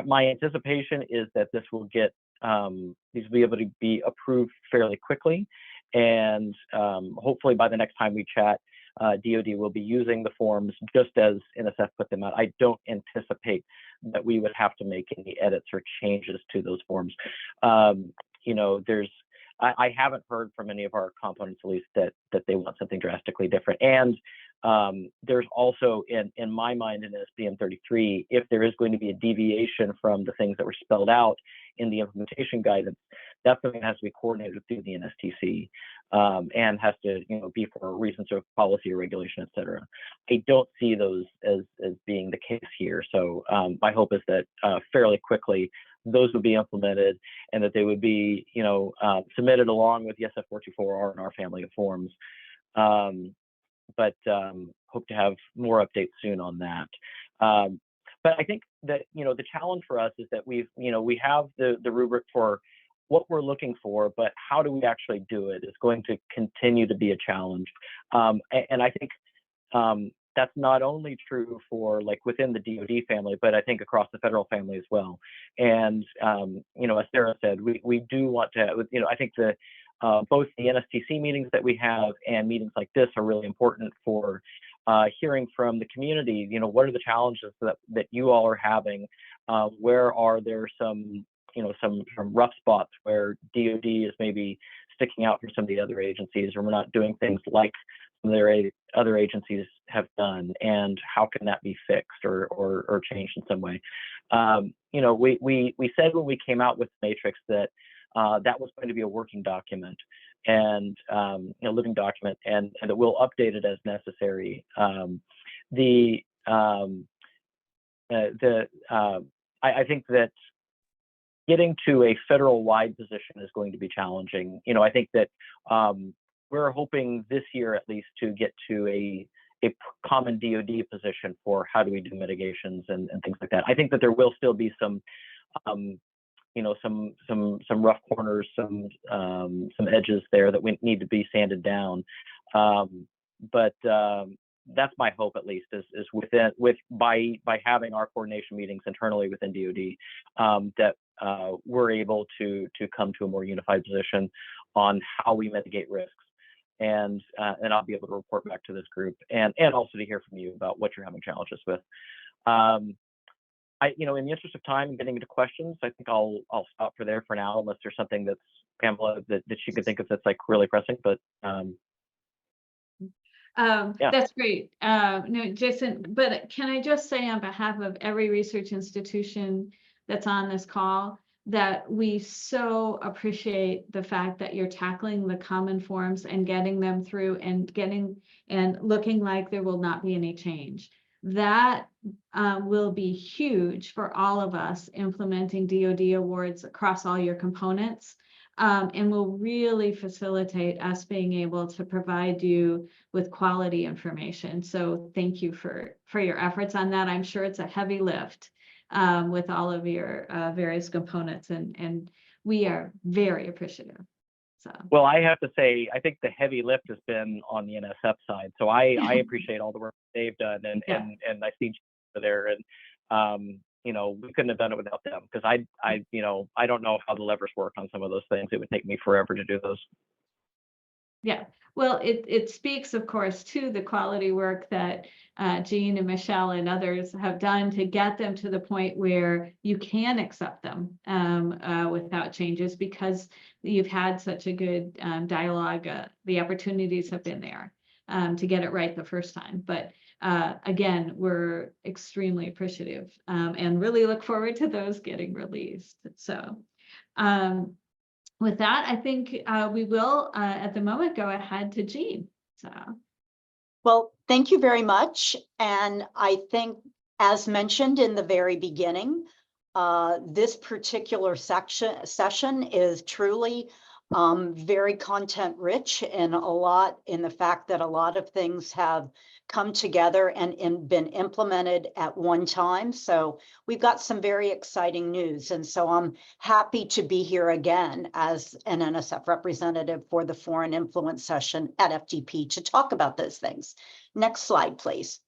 My anticipation is that this will get, these will be able to be approved fairly quickly. And hopefully by the next time we chat, DoD will be using the forms just as NSF put them out. I don't anticipate that we would have to make any edits or changes to those forms. There's I haven't heard from any of our components, at least, that they want something drastically different. And there's also, in my mind, in SBM 33, if there is going to be a deviation from the things that were spelled out in the implementation guidance, that's something that has to be coordinated through the NSTC, and has to, be for reasons of policy or regulation, et cetera. I don't see those as being the case here. So my hope is that fairly quickly those would be implemented, and that they would be, submitted along with the SF424R and our family of forms. But hope to have more updates soon on that. But I think that, the challenge for us is that we have the rubric for what we're looking for, but how do we actually do it is going to continue to be a challenge. And I think that's not only true for within the DoD family, but I think across the federal family as well. And, as Sarah said, we do want to, I think both the NSTC meetings that we have and meetings like this are really important for hearing from the community. What are the challenges that you all are having? Where are there some rough spots where DoD is maybe sticking out from some of the other agencies, or we're not doing things like some of their other agencies have done, and how can that be fixed or changed in some way? We said when we came out with the matrix that that was going to be a working document and living document, and that we'll update it as necessary. I think that getting to a federal-wide position is going to be challenging. I think that we're hoping this year at least to get to a common DoD position for how do we do mitigations and things like that. I think that there will still be some rough corners, some edges there that we need to be sanded down. But that's my hope, at least, is by having our coordination meetings internally within DoD, that we're able to come to a more unified position on how we mitigate risks. And I'll be able to report back to this group, and also to hear from you about what you're having challenges with. In the interest of time and getting into questions, I think I'll stop there for now, unless there's something that's, Pamela, that you could think of that's really pressing. But yeah. That's great. No, Jason, but can I just say on behalf of every research institution that's on this call, that we so appreciate the fact that you're tackling the common forms and getting them through and looking like there will not be any change. That will be huge for all of us implementing DoD awards across all your components, and will really facilitate us being able to provide you with quality information. So thank you for your efforts on that. I'm sure it's a heavy lift with all of your various components, and we are very appreciative. So. Well, I have to say, I think the heavy lift has been on the NSF side. So I appreciate all the work they've done, and I see you there, and we couldn't have done it without them, because I don't know how the levers work on some of those things. It would take me forever to do those. Yeah, well, it speaks, of course, to the quality work that Jean and Michelle and others have done to get them to the point where you can accept them without changes, because you've had such a good dialogue. The opportunities have been there to get it right the first time. But again, we're extremely appreciative and really look forward to those getting released. So with that, I think we will, at the moment, go ahead to Jean. So. Well, thank you very much. And I think, as mentioned in the very beginning, this particular session is truly very content rich, and in the fact that a lot of things have come together and been implemented at one time. So we've got some very exciting news. And so I'm happy to be here again as an NSF representative for the Foreign Influence session at FDP to talk about those things. Next slide, please.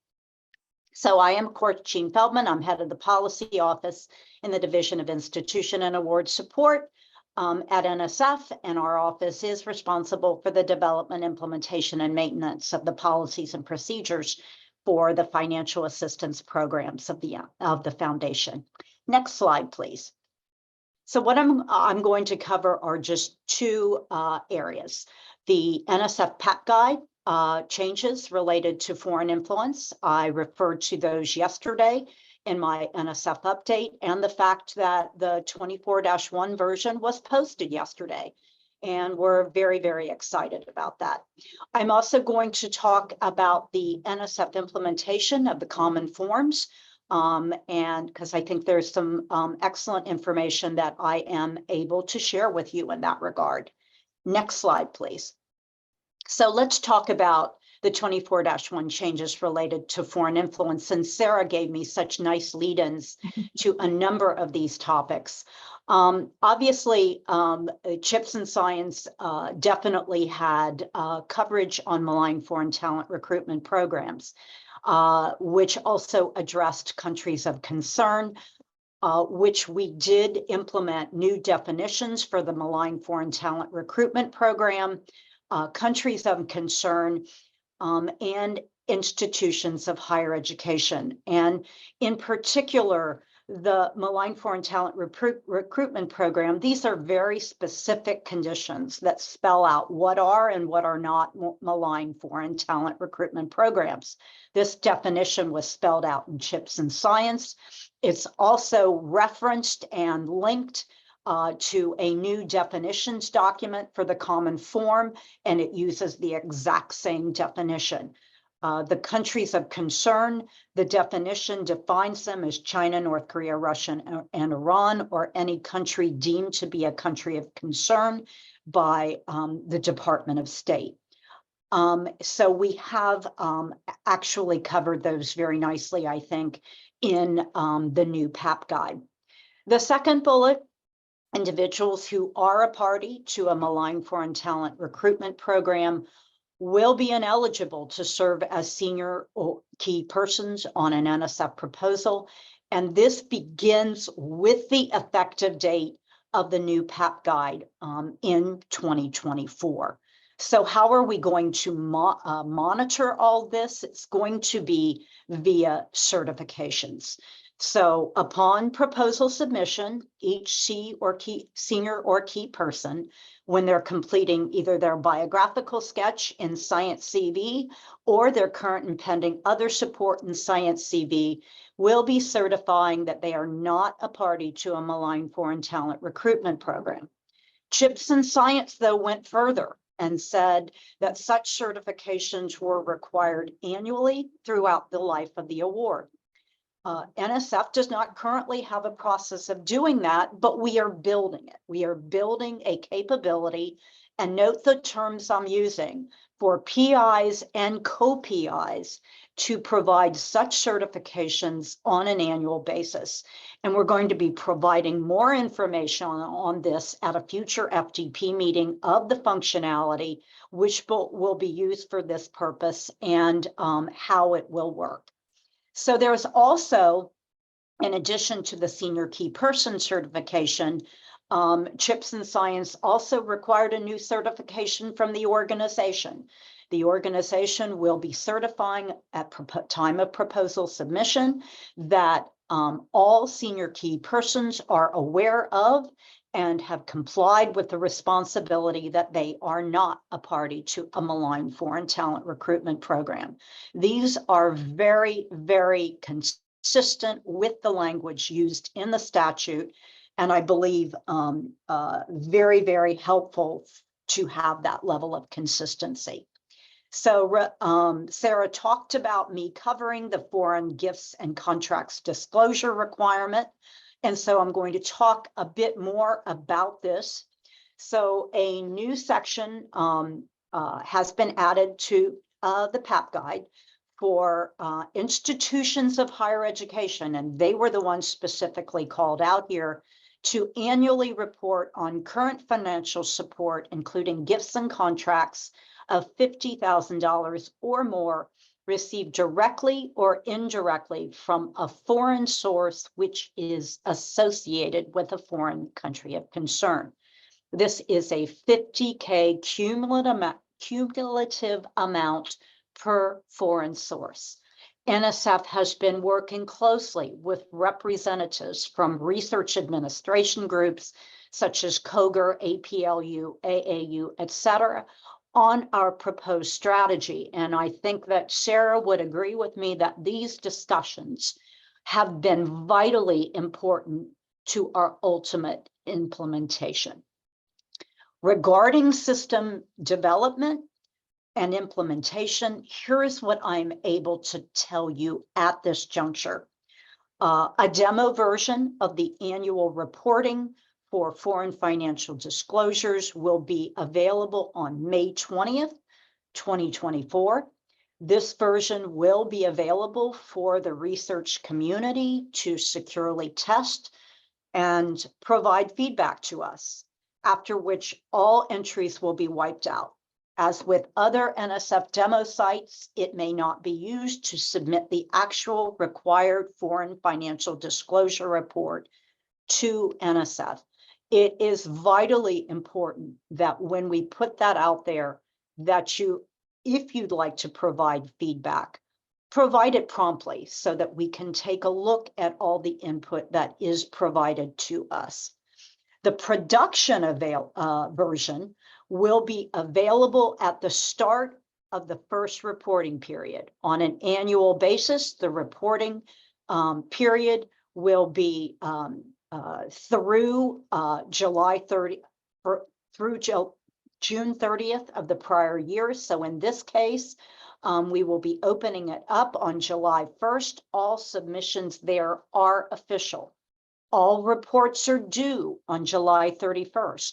So I am, of course, Jean Feldman. I'm head of the policy office in the Division of Institution and Award Support at NSF, and our office is responsible for the development, implementation, and maintenance of the policies and procedures for the financial assistance programs of the foundation. Next slide, please. So what I'm going to cover are just two areas. The NSF PAP guide changes related to foreign influence. I referred to those yesterday in my NSF update, and the fact that the 24-1 version was posted yesterday. And we're very, very excited about that. I'm also going to talk about the NSF implementation of the common forms. And because I think there's some excellent information that I am able to share with you in that regard. Next slide, please. So let's talk about the 24-1 changes related to foreign influence. And Sarah gave me such nice lead-ins to a number of these topics. Obviously, Chips and Science definitely had coverage on malign foreign talent recruitment programs, which also addressed countries of concern, which we did implement new definitions for the malign foreign talent recruitment program, countries of concern, and institutions of higher education. And in particular, the malign foreign talent recruitment program, these are very specific conditions that spell out what are and what are not malign foreign talent recruitment programs. This definition was spelled out in Chips and Science. It's also referenced and linked to a new definitions document for the common form, and it uses the exact same definition. The countries of concern, the definition defines them as China, North Korea, Russia, and Iran, or any country deemed to be a country of concern by the Department of State. So we have actually covered those very nicely, I think, in the new PAP guide. The second bullet, individuals who are a party to a malign foreign talent recruitment program will be ineligible to serve as senior or key persons on an NSF proposal. And this begins with the effective date of the new PAP guide in 2024. So how are we going to monitor all this? It's going to be via certifications. So upon proposal submission, each senior or key person, when they're completing either their biographical sketch in Science CV or their current and pending other support in Science CV, will be certifying that they are not a party to a malign foreign talent recruitment program. Chips and Science, though, went further and said that such certifications were required annually throughout the life of the award. NSF does not currently have a process of doing that, but we are building it. We are building a capability, and note the terms I'm using, for PIs and co-PIs to provide such certifications on an annual basis. And we're going to be providing more information on this at a future FDP meeting of the functionality, which will be used for this purpose, and how it will work. So there's also, in addition to the senior key person certification, Chips and Science also required a new certification from the organization. The organization will be certifying at time of proposal submission that all senior key persons are aware of and have complied with the responsibility that they are not a party to a malign foreign talent recruitment program. These are very, very consistent with the language used in the statute, and I believe very, very helpful to have that level of consistency. So Sarah talked about me covering the foreign gifts and contracts disclosure requirement. And so I'm going to talk a bit more about this. So a new section has been added to the PAP guide for institutions of higher education, and they were the ones specifically called out here, to annually report on current financial support, including gifts and contracts of $50,000 or more received directly or indirectly from a foreign source which is associated with a foreign country of concern. This is a $50K cumulative amount per foreign source. NSF has been working closely with representatives from research administration groups such as COGR, APLU, AAU, et cetera, on our proposed strategy. And I think that Sarah would agree with me that these discussions have been vitally important to our ultimate implementation. Regarding system development and implementation, here's what I'm able to tell you at this juncture. A demo version of the annual reporting for foreign financial disclosures will be available on May 20th, 2024. This version will be available for the research community to securely test and provide feedback to us, after which all entries will be wiped out. As with other NSF demo sites, it may not be used to submit the actual required foreign financial disclosure report to NSF. It is vitally important that when we put that out there, that you, if you'd like to provide feedback, provide it promptly so that we can take a look at all the input that is provided to us. The production version will be available at the start of the first reporting period. On an annual basis, the reporting period will be through June 30th of the prior year. So in this case, we will be opening it up on July 1st. All submissions there are official. All reports are due on July 31st.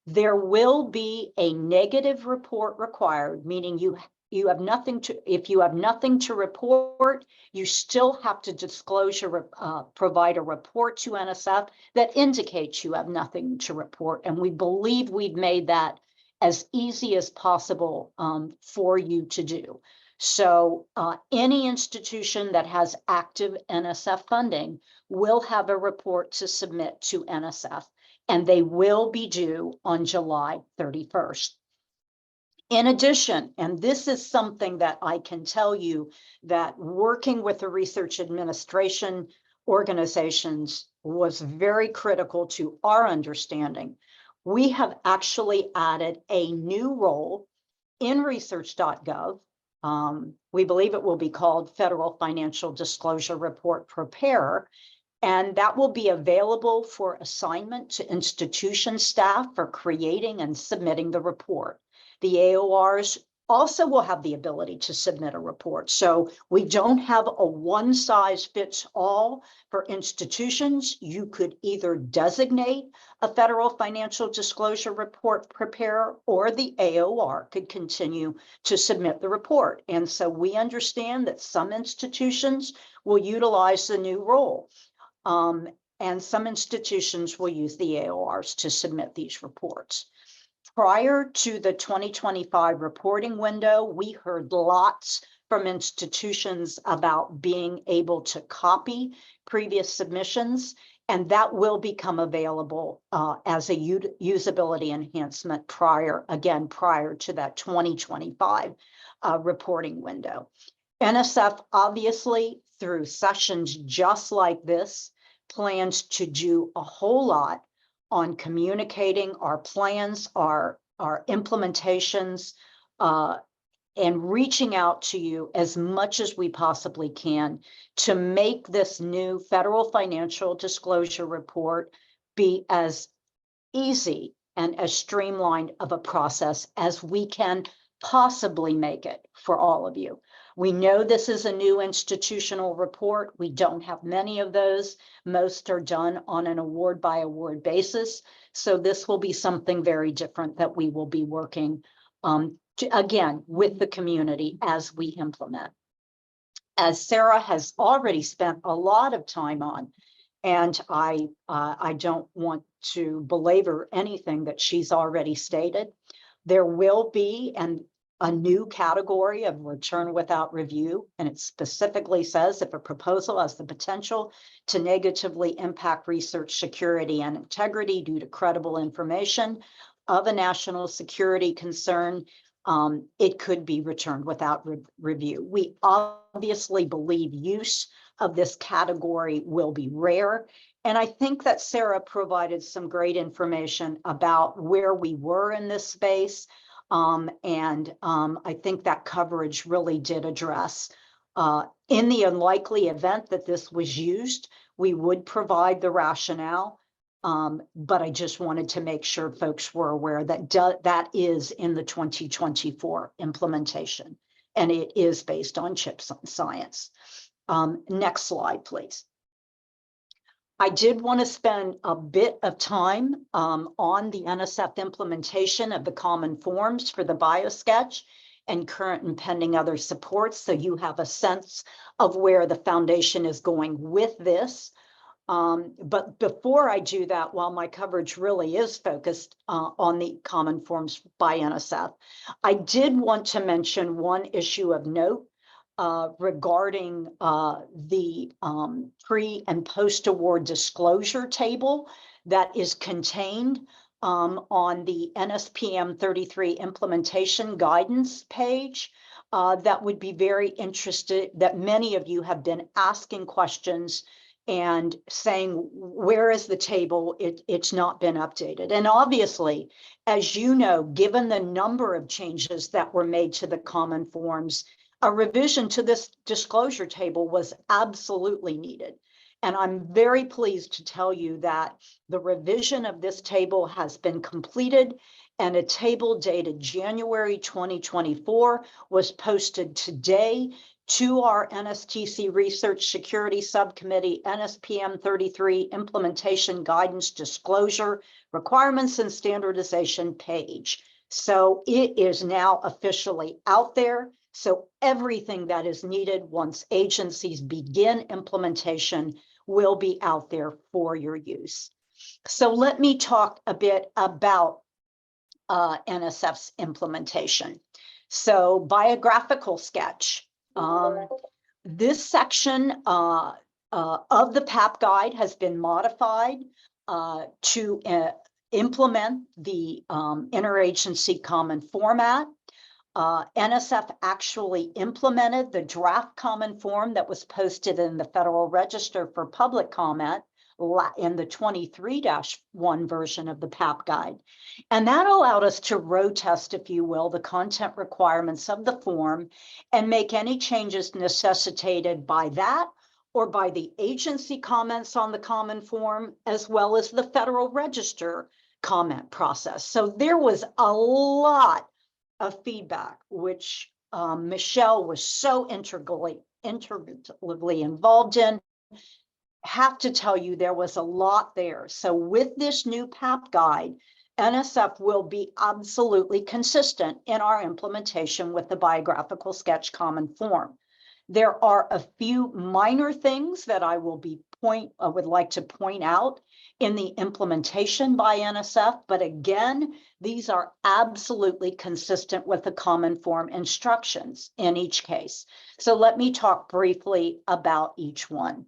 There will be a negative report required, meaning you have nothing to, if you have nothing to report, you still have to provide a report to NSF that indicates you have nothing to report. And we believe we've made that as easy as possible for you to do. So any institution that has active NSF funding will have a report to submit to NSF, and they will be due on July 31st. In addition, and this is something that I can tell you that working with the research administration organizations was very critical to our understanding, we have actually added a new role in research.gov. We believe it will be called Federal Financial Disclosure Report Preparer, and that will be available for assignment to institution staff for creating and submitting the report. The AORs also will have the ability to submit a report. So we don't have a one size fits all for institutions. You could either designate a federal financial disclosure report preparer, or the AOR could continue to submit the report. And so we understand that some institutions will utilize the new role. And some institutions will use the AORs to submit these reports. Prior to the 2025 reporting window, we heard lots from institutions about being able to copy previous submissions, and that will become available as a usability enhancement prior to that 2025 reporting window. NSF, obviously, through sessions just like this, plans to do a whole lot on communicating our plans, our implementations, and reaching out to you as much as we possibly can to make this new federal financial disclosure report be as easy and as streamlined of a process as we can possibly make it for all of you. We know this is a new institutional report. We don't have many of those. Most are done on an award by award basis. So this will be something very different that we will be working again with the community as we implement. As Sarah has already spent a lot of time on, and I don't want to belabor anything that she's already stated, there will be a new category of return without review, and it specifically says if a proposal has the potential to negatively impact research security and integrity due to credible information of a national security concern, it could be returned without review. We obviously believe use of this category will be rare. And I think that Sarah provided some great information about where we were in this space. I think that coverage really did address, in the unlikely event that this was used, we would provide the rationale. But I just wanted to make sure folks were aware that that is in the 2024 implementation, and it is based on chip science. Next slide, please. I did want to spend a bit of time on the NSF implementation of the common forms for the BioSketch and current and pending other supports, so you have a sense of where the foundation is going with this. But before I do that, while my coverage really is focused on the common forms by NSF, I did want to mention one issue of note regarding the pre and post award disclosure table that is contained on the NSPM 33 implementation guidance page. That would be very interested, that many of you have been asking questions and saying, where is the table? It's not been updated. And obviously, as you know, given the number of changes that were made to the common forms, a revision to this disclosure table was absolutely needed. And I'm very pleased to tell you that the revision of this table has been completed, and a table dated January 2024 was posted today to our NSTC Research Security Subcommittee NSPM 33 Implementation Guidance Disclosure Requirements and Standardization page. So it is now officially out there. So everything that is needed once agencies begin implementation will be out there for your use. So let me talk a bit about NSF's implementation. So biographical sketch. This section of the PAP guide has been modified to implement the interagency common format. NSF actually implemented the draft common form that was posted in the Federal Register for public comment in the 23-1 version of the PAP guide. And that allowed us to road test, if you will, the content requirements of the form and make any changes necessitated by that or by the agency comments on the common form, as well as the Federal Register comment process. So there was a lot of feedback, which Michelle was so integrally involved in. Have to tell you, there was a lot there. So with this new PAP guide, NSF will be absolutely consistent in our implementation with the biographical sketch common form. There are a few minor things that I would like to point out in the implementation by NSF, but again, these are absolutely consistent with the common form instructions in each case. So let me talk briefly about each one.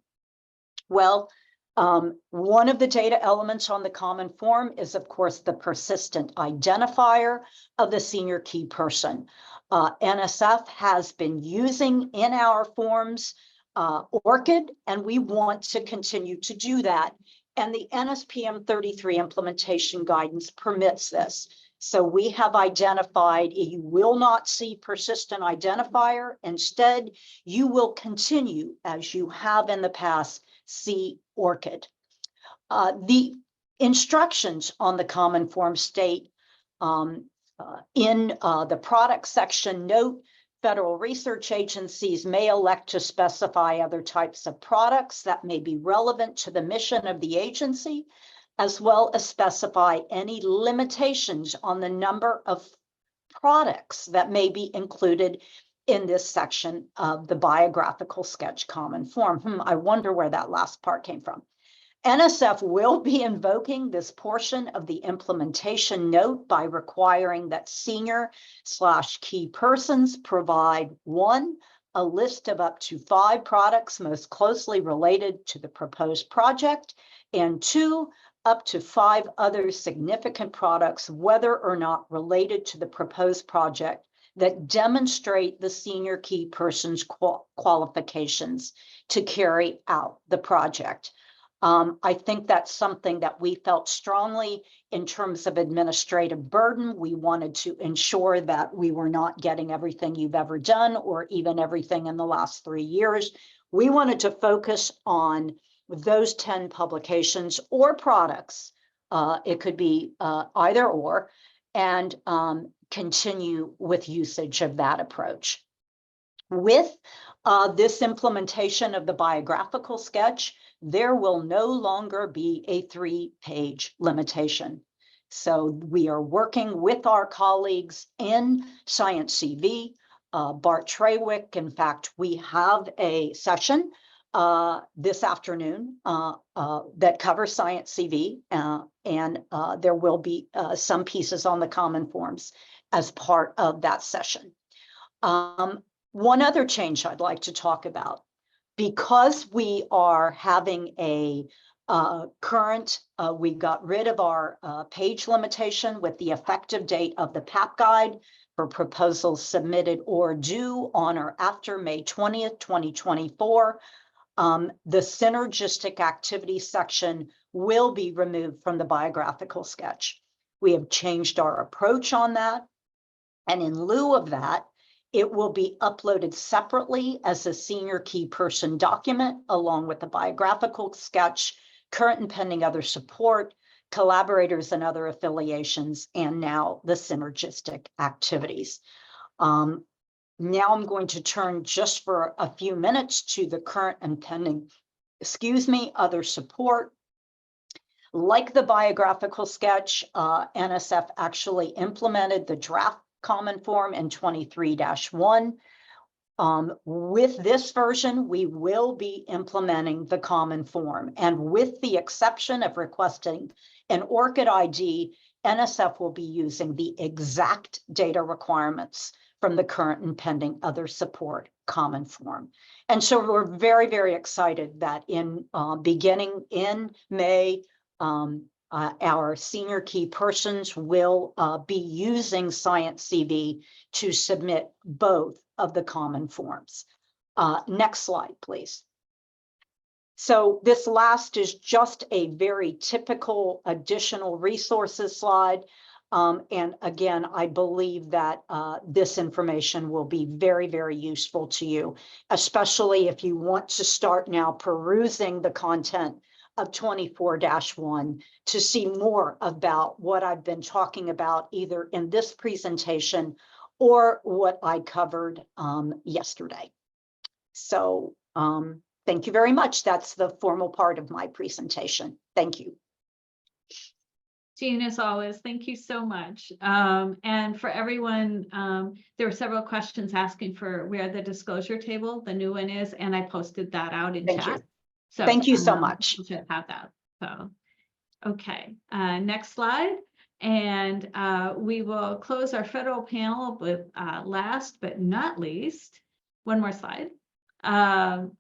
Well, one of the data elements on the common form is, of course, the persistent identifier of the senior key person. NSF has been using in our forms ORCID, and we want to continue to do that. And the NSPM 33 implementation guidance permits this. So we have identified, you will not see persistent identifier. Instead, you will continue, as you have in the past, see ORCID. The instructions on the common form state in the product section, note, federal research agencies may elect to specify other types of products that may be relevant to the mission of the agency, as well as specify any limitations on the number of products that may be included in this section of the biographical sketch common form. I wonder where that last part came from. NSF will be invoking this portion of the implementation note by requiring that senior/key persons provide 1, a list of up to 5 products most closely related to the proposed project, and 2, up to 5 other significant products, whether or not related to the proposed project, that demonstrate the senior key person's qualifications to carry out the project. I think that's something that we felt strongly in terms of administrative burden. We wanted to ensure that we were not getting everything you've ever done or even everything in the last 3 years. We wanted to focus on those 10 publications or products. It could be either or, and continue with usage of that approach. With this implementation of the biographical sketch, there will no longer be a 3-page limitation. So we are working with our colleagues in Science CV, Bart Trawick. In fact, we have a session this afternoon that covers Science CV, and there will be some pieces on the common forms as part of that session. One other change I'd like to talk about, because we are having a we got rid of our page limitation with the effective date of the PAP guide for proposals submitted or due on or after May 20th, 2024. The synergistic activity section will be removed from the biographical sketch. We have changed our approach on that. And in lieu of that, it will be uploaded separately as a senior key person document, along with the biographical sketch, current and pending other support, collaborators and other affiliations, and now the synergistic activities. Now I'm going to turn just for a few minutes to the current and pending, other support. Like the biographical sketch, NSF actually implemented the draft common form in 23-1. With this version, we will be implementing the common form, and with the exception of requesting an ORCID ID, NSF will be using the exact data requirements from the current and pending other support common form. And so we're very, very excited that in beginning in May, our senior key persons will be using Science CV to submit both of the common forms. Next slide, please. So this last is just a very typical additional resources slide. And again, I believe that this information will be very, very useful to you, especially if you want to start now perusing the content of 24-1 to see more about what I've been talking about either in this presentation or what I covered yesterday. So thank you very much. That's the formal part of my presentation. Thank you. Jean, as always, thank you so much. And for everyone, there were several questions asking for where the disclosure table, the new one is, and I posted that out in Thank chat. you. So Thank you so much. You should have that. So, okay, next slide. And we will close our federal panel with last but not least, one more slide,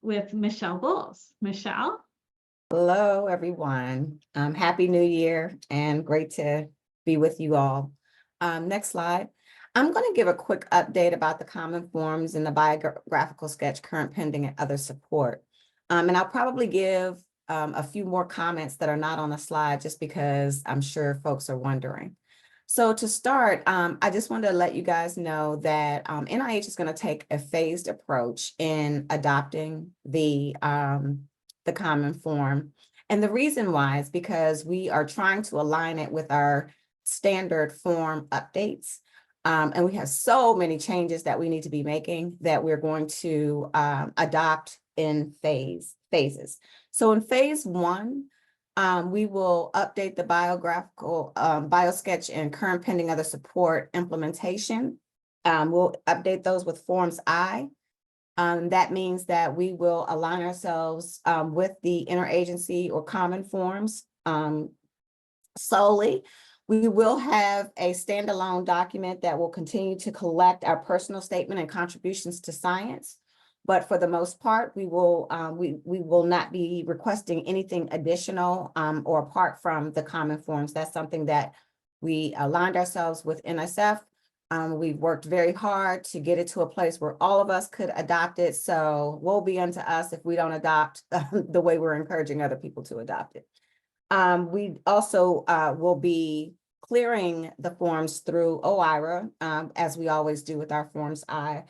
with Michelle Bowles. Michelle? Hello, everyone. Happy New Year and great to be with you all. Next slide. I'm going to give a quick update about the common forms and the biographical sketch, current pending and other support. And I'll probably give a few more comments that are not on the slide just because I'm sure folks are wondering. So to start, I just wanted to let you guys know that NIH is going to take a phased approach in adopting the common form. And the reason why is because we are trying to align it with our standard form updates. And we have so many changes that we need to be making that we're going to adopt in phases. So in phase 1, we will update the biographical biosketch and current pending other support implementation. We'll update those with Forms I. That means that we will align ourselves with the interagency or common forms solely. We will have a standalone document that will continue to collect our personal statement and contributions to science. But for the most part, we will not be requesting anything additional or apart from the common forms. That's something that we aligned ourselves with NSF. We've worked very hard to get it to a place where all of us could adopt it. So woe be unto us if we don't adopt the way we're encouraging other people to adopt it. We also will be clearing the forms through OIRA, as we always do with our Forms I.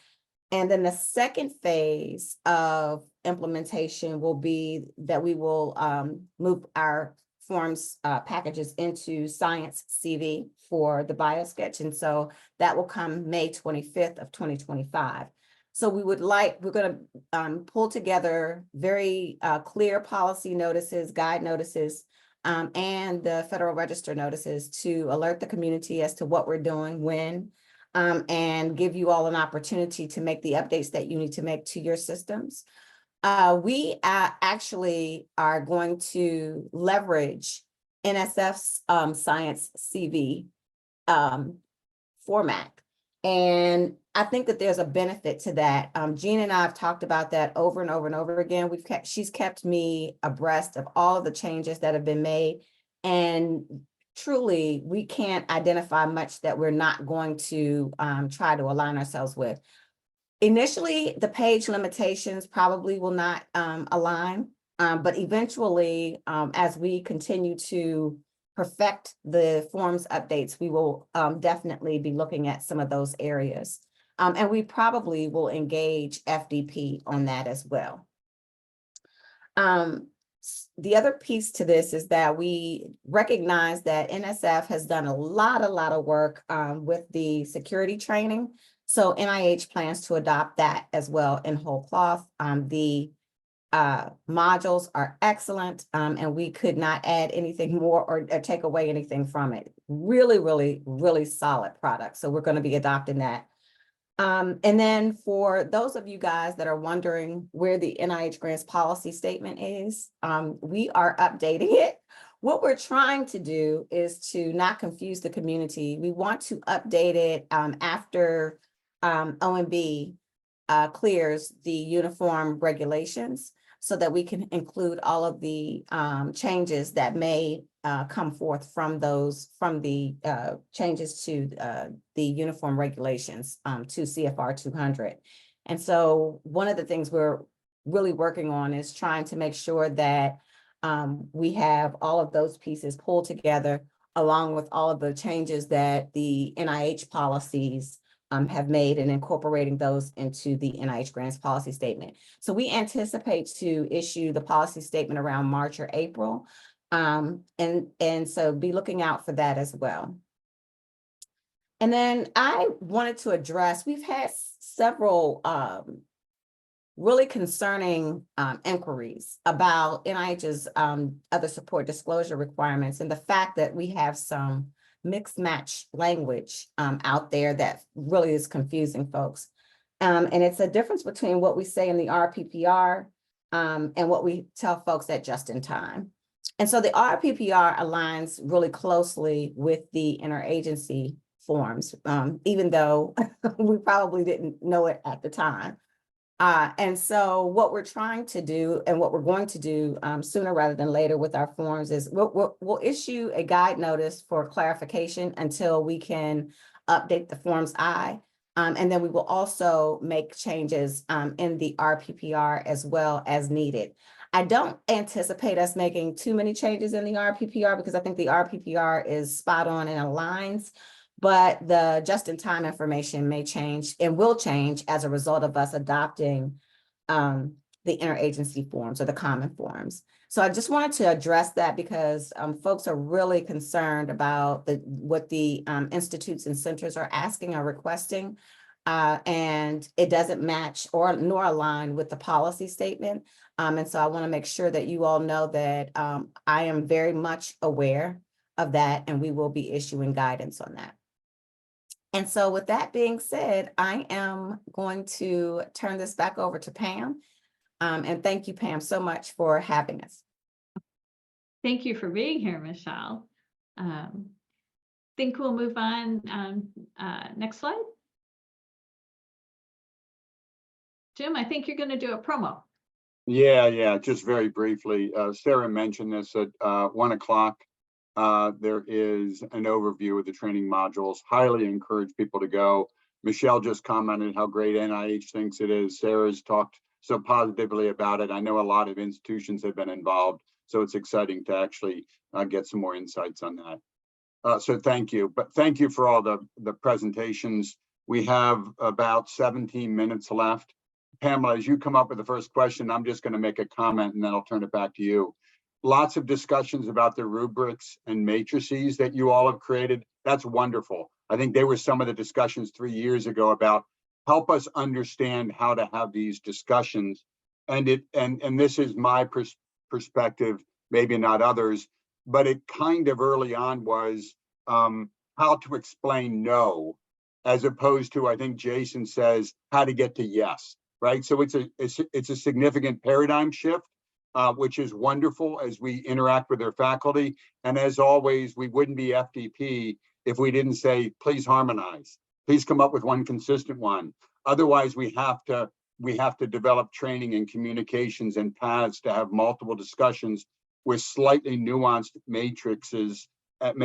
And then the second phase of implementation will be that we will move our forms packages into Science CV for the biosketch. And so that will come May 25th of 2025. So we're going to pull together very clear policy notices, guide notices, and the Federal Register notices to alert the community as to what we're doing, when, and give you all an opportunity to make the updates that you need to make to your systems. We actually are going to leverage NSF's Science CV format. And I think that there's a benefit to that. Jean and I have talked about that over and over and over again. She's kept me abreast of all of the changes that have been made. And truly, we can't identify much that we're not going to try to align ourselves with. Initially, the page limitations probably will not align, but eventually, as we continue to perfect the forms updates, we will definitely be looking at some of those areas. And we probably will engage FDP on that as well. The other piece to this is that we recognize that NSF has done a lot of work with the security training. So NIH plans to adopt that as well in whole cloth. The modules are excellent, and we could not add anything more or take away anything from it. Really solid product. So we're going to be adopting that. And then for those of you guys that are wondering where the NIH grants policy statement is, we are updating it. What we're trying to do is to not confuse the community. We want to update it after OMB clears the uniform regulations, so that we can include all of the changes that may come forth from the changes to the uniform regulations to CFR 200. And so one of the things we're really working on is trying to make sure that we have all of those pieces pulled together, along with all of the changes that the NIH policies have made, and incorporating those into the NIH grants policy statement. So we anticipate to issue the policy statement around March or April. And so be looking out for that as well. And then I wanted to address, we've had several really concerning inquiries about NIH's other support disclosure requirements, and the fact that we have some mixed match language out there that really is confusing folks. And it's a difference between what we say in the RPPR and what we tell folks at just in time. And so the RPPR aligns really closely with the interagency forms, even though we probably didn't know it at the time. And so what we're trying to do, and what we're going to do sooner rather than later with our forms, is we'll issue a guide notice for clarification until we can update the Forms I. And then we will also make changes in the RPPR as well as needed. I don't anticipate us making too many changes in the RPPR, because I think the RPPR is spot on and aligns. But the just-in-time information may change and will change as a result of us adopting the interagency forms or the common forms. So I just wanted to address that, because folks are really concerned about what the institutes and centers are asking or requesting, and it doesn't match nor align with the policy statement. And so I want to make sure that you all know that I am very much aware of that, and we will be issuing guidance on that. And so with that being said, I am going to turn this back over to Pam. And thank you, Pam, so much for having us. Thank you for being here, Michelle. Think we'll move on. Next slide. Jim, I think you're going to do a promo. Yeah, just very briefly. Sarah mentioned this at 1 o'clock. There is an overview of the training modules. Highly encourage people to go. Michelle just commented how great NIH thinks it is. Sarah's talked so positively about it. I know a lot of institutions have been involved, so it's exciting to actually get some more insights on that. So thank you. But thank you for all the presentations. We have about 17 minutes left. Pamela, as you come up with the first question, I'm just going to make a comment and then I'll turn it back to you. Lots of discussions about the rubrics and matrices that you all have created. That's wonderful. I think they were some of the discussions 3 years ago about help us understand how to have these discussions. And this is my perspective, maybe not others, but it kind of early on was how to explain no, as opposed to, I think Jason says, how to get to yes, right? So it's a significant paradigm shift. Which is wonderful as we interact with their faculty. And as always, we wouldn't be FDP if we didn't say, please harmonize, please come up with one consistent one. Otherwise, we have to develop training and communications and paths to have multiple discussions with slightly nuanced matrices and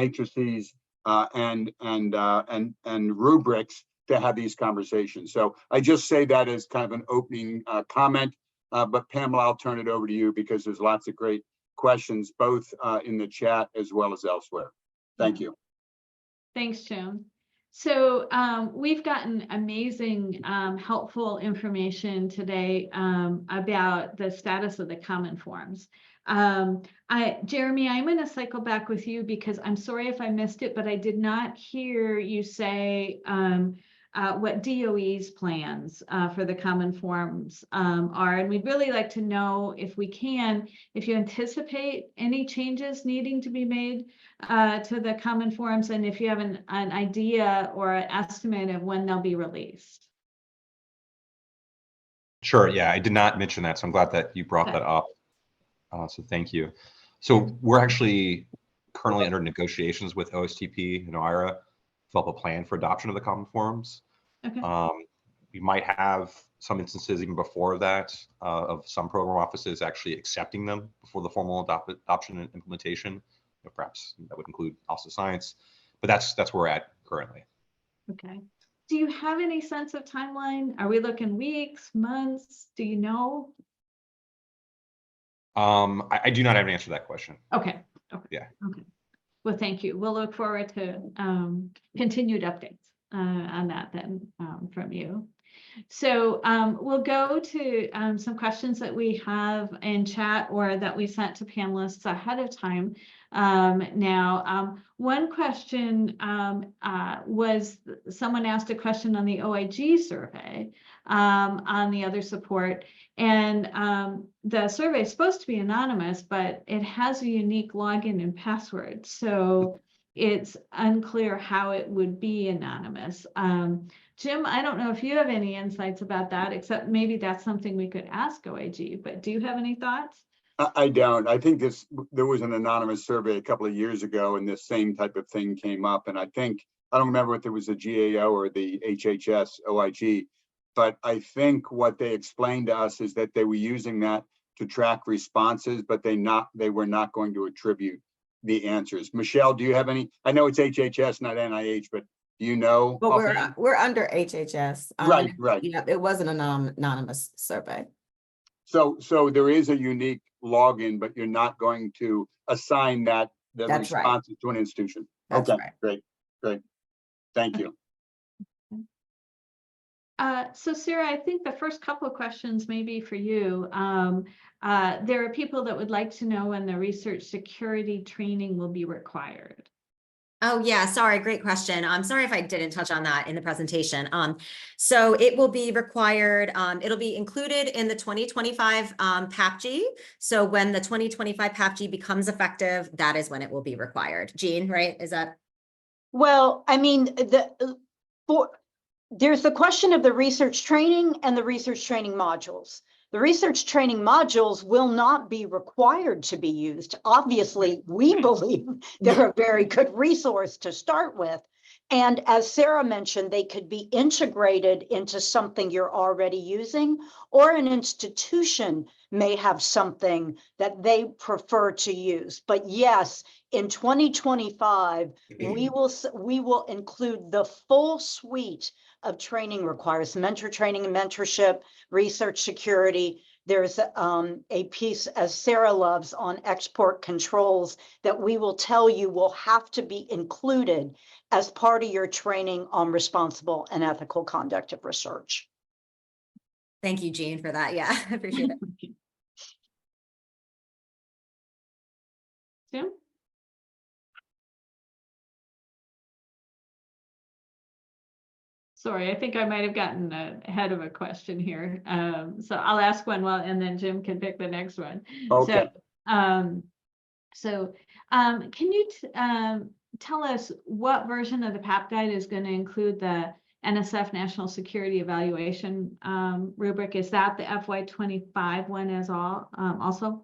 rubrics to have these conversations. So I just say that as kind of an opening comment. But Pamela, I'll turn it over to you because there's lots of great questions, both in the chat as well as elsewhere. Thank you. Thanks, Jim. So we've gotten amazing, helpful information today about the status of the common forms. Jeremy, I'm going to cycle back with you because I'm sorry if I missed it, but I did not hear you say what DOE's plans for the common forms are. And we'd really like to know, if we can, if you anticipate any changes needing to be made to the common forms, and if you have an idea or an estimate of when they'll be released. Sure, yeah, I did not mention that, so I'm glad that you brought that up. So thank you. So we're actually currently under negotiations with OSTP and OIRA to develop a plan for adoption of the common forms. Okay. We might have some instances even before that of some program offices actually accepting them before the formal adoption and implementation. Perhaps that would include also science, but that's where we're at currently. Okay. Do you have any sense of timeline? Are we looking weeks, months? Do you know? I do not have an answer to that question. Okay. Yeah. Okay. Well, thank you. We'll look forward to continued updates on that then from you. So we'll go to some questions that we have in chat or that we sent to panelists ahead of time. Now, one question was someone asked a question on the OIG survey on the other support. And the survey is supposed to be anonymous, but it has a unique login and password. So it's unclear how it would be anonymous. Jim, I don't know if you have any insights about that, except maybe that's something we could ask OIG, but do you have any thoughts? I don't. I think there was an anonymous survey a couple of years ago and this same type of thing came up. And I don't remember if it was the GAO or the HHS OIG, but I think what they explained to us is that they were using that to track responses, but they were not going to attribute the answers. Michelle, do you have any? I know it's HHS, not NIH, but do you know? But we're under HHS. Right. Yeah, it was an anonymous survey. So there is a unique login, but you're not going to assign the That's responses to an institution. That's okay, right. Great. Thank you. So Sarah, I think the first couple of questions may be for you. There are people that would like to know when the research security training will be required. Oh yeah, sorry, great question. I'm sorry if I didn't touch on that in the presentation. So it will be required, it'll be included in the 2025 PAPG. So when the 2025 PAPG becomes effective, that is when it will be required. Jean, right? Is that? Well, I mean, there's the question of the research training and the research training modules. The research training modules will not be required to be used. Obviously, we believe they're a very good resource to start with. And as Sarah mentioned, they could be integrated into something you're already using, or an institution may have something that they prefer to use. But yes, in 2025, we will include the full suite of training requirements: mentor training and mentorship, research security. There's a piece, as Sarah loves, on export controls that we will tell you will have to be included as part of your training on responsible and ethical conduct of research. Thank you, Jean, for that. Yeah, I appreciate it. Jim? Sorry, I think I might have gotten ahead of a question here. So I'll ask one and then Jim can pick the next one. Okay. Can you tell us what version of the PAP guide is going to include the NSF National Security Evaluation rubric? Is that the FY25 one also?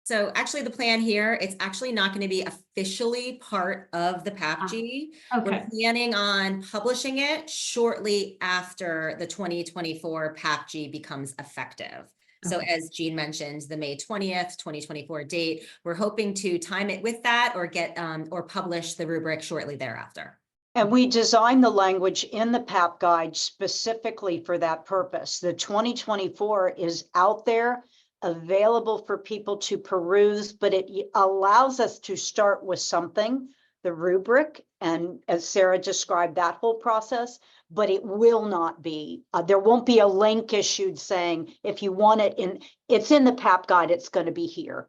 So actually the plan here, it's actually not going to be officially part of the PAPG. Okay. We're planning on publishing it shortly after the 2024 PAPG becomes effective. So as Jean mentioned, the May 20th, 2024 date, we're hoping to time it with that or get or publish the rubric shortly thereafter. And we designed the language in the PAP guide specifically for that purpose. The 2024 is out there, available for people to peruse, but it allows us to start with something, the rubric, and as Sarah described that whole process, but it will not be, there won't be a link issued saying, if you want it it's in the PAP guide, it's going to be here.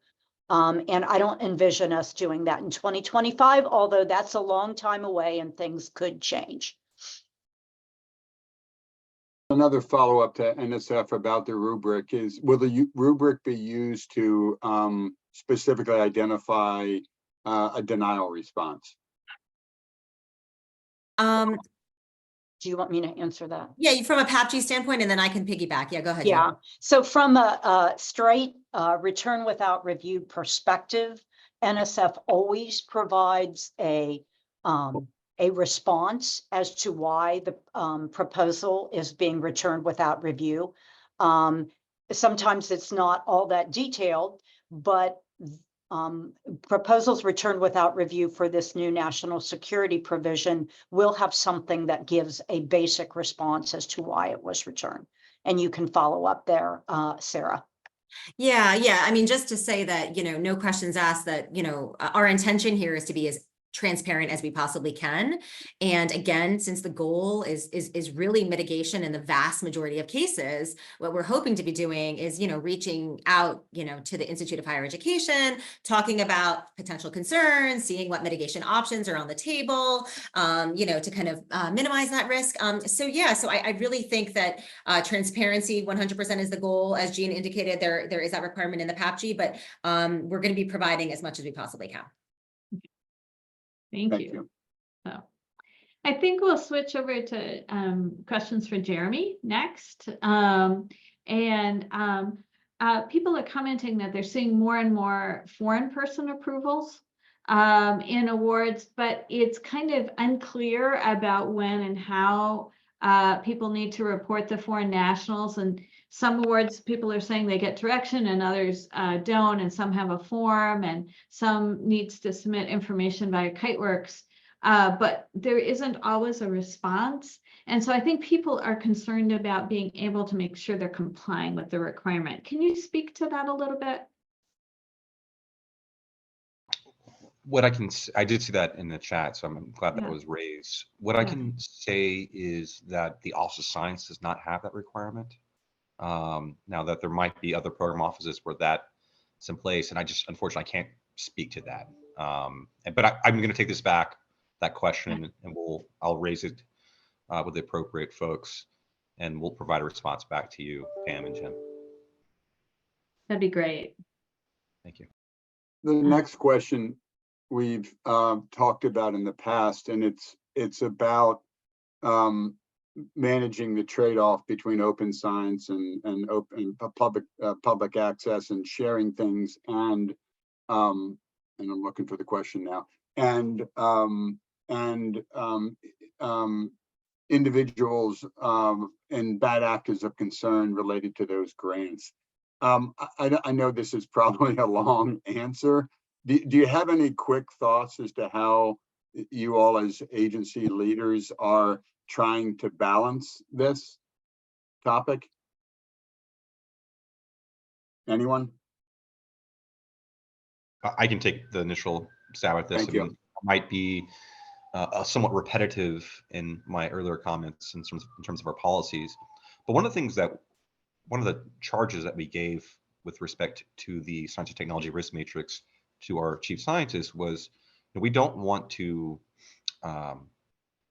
And I don't envision us doing that in 2025, although that's a long time away and things could change. Another follow-up to NSF about the rubric is, will the rubric be used to specifically identify a denial response? Do you want me to answer that? Yeah, from a PAPG standpoint, and then I can piggyback. Yeah, go ahead. Yeah, so from a straight return without review perspective, NSF always provides a response as to why the proposal is being returned without review. Sometimes it's not all that detailed, but proposals returned without review for this new national security provision will have something that gives a basic response as to why it was returned. And you can follow up there, Sarah. Yeah. I mean, just to say that, no questions asked, that, our intention here is to be as transparent as we possibly can. And again, since the goal is really mitigation in the vast majority of cases, what we're hoping to be doing is, reaching out, to the Institute of Higher Education, talking about potential concerns, seeing what mitigation options are on the table, to kind of minimize that risk. So I really think that transparency 100% is the goal. As Jean indicated, there is that requirement in the PAPG, but we're going to be providing as much as we possibly can. Thank you. So I think we'll switch over to questions for Jeremy next. People are commenting that they're seeing more and more foreign person approvals in awards, but it's kind of unclear about when and how people need to report the foreign nationals. And some awards, people are saying they get direction and others don't, and some have a form and some needs to submit information via Kiteworks, but there isn't always a response. And so I think people are concerned about being able to make sure they're complying with the requirement. Can you speak to that a little bit? I did see that in the chat, so I'm glad that was raised. What I can say is that the Office of Science does not have that requirement. Now that there might be other program offices where that's in place, and I just unfortunately I can't speak to that. But I'm going to take this back, that question, and I'll raise it with the appropriate folks, and we'll provide a response back to you, Pam and Jim. That'd be great. Thank you. The next question we've talked about in the past, and it's about managing the trade-off between open science and open public access and sharing things, and I'm looking for the question now, and and individuals and bad actors of concern related to those grants. I know this is probably a long answer. Do you have any quick thoughts as to how you all as agency leaders are trying to balance this topic? Anyone? I can take the initial stab at this. Thank you. I might be somewhat repetitive in my earlier comments in terms of our policies, but one of the charges that we gave with respect to the science and technology risk matrix to our chief scientist was, we don't want to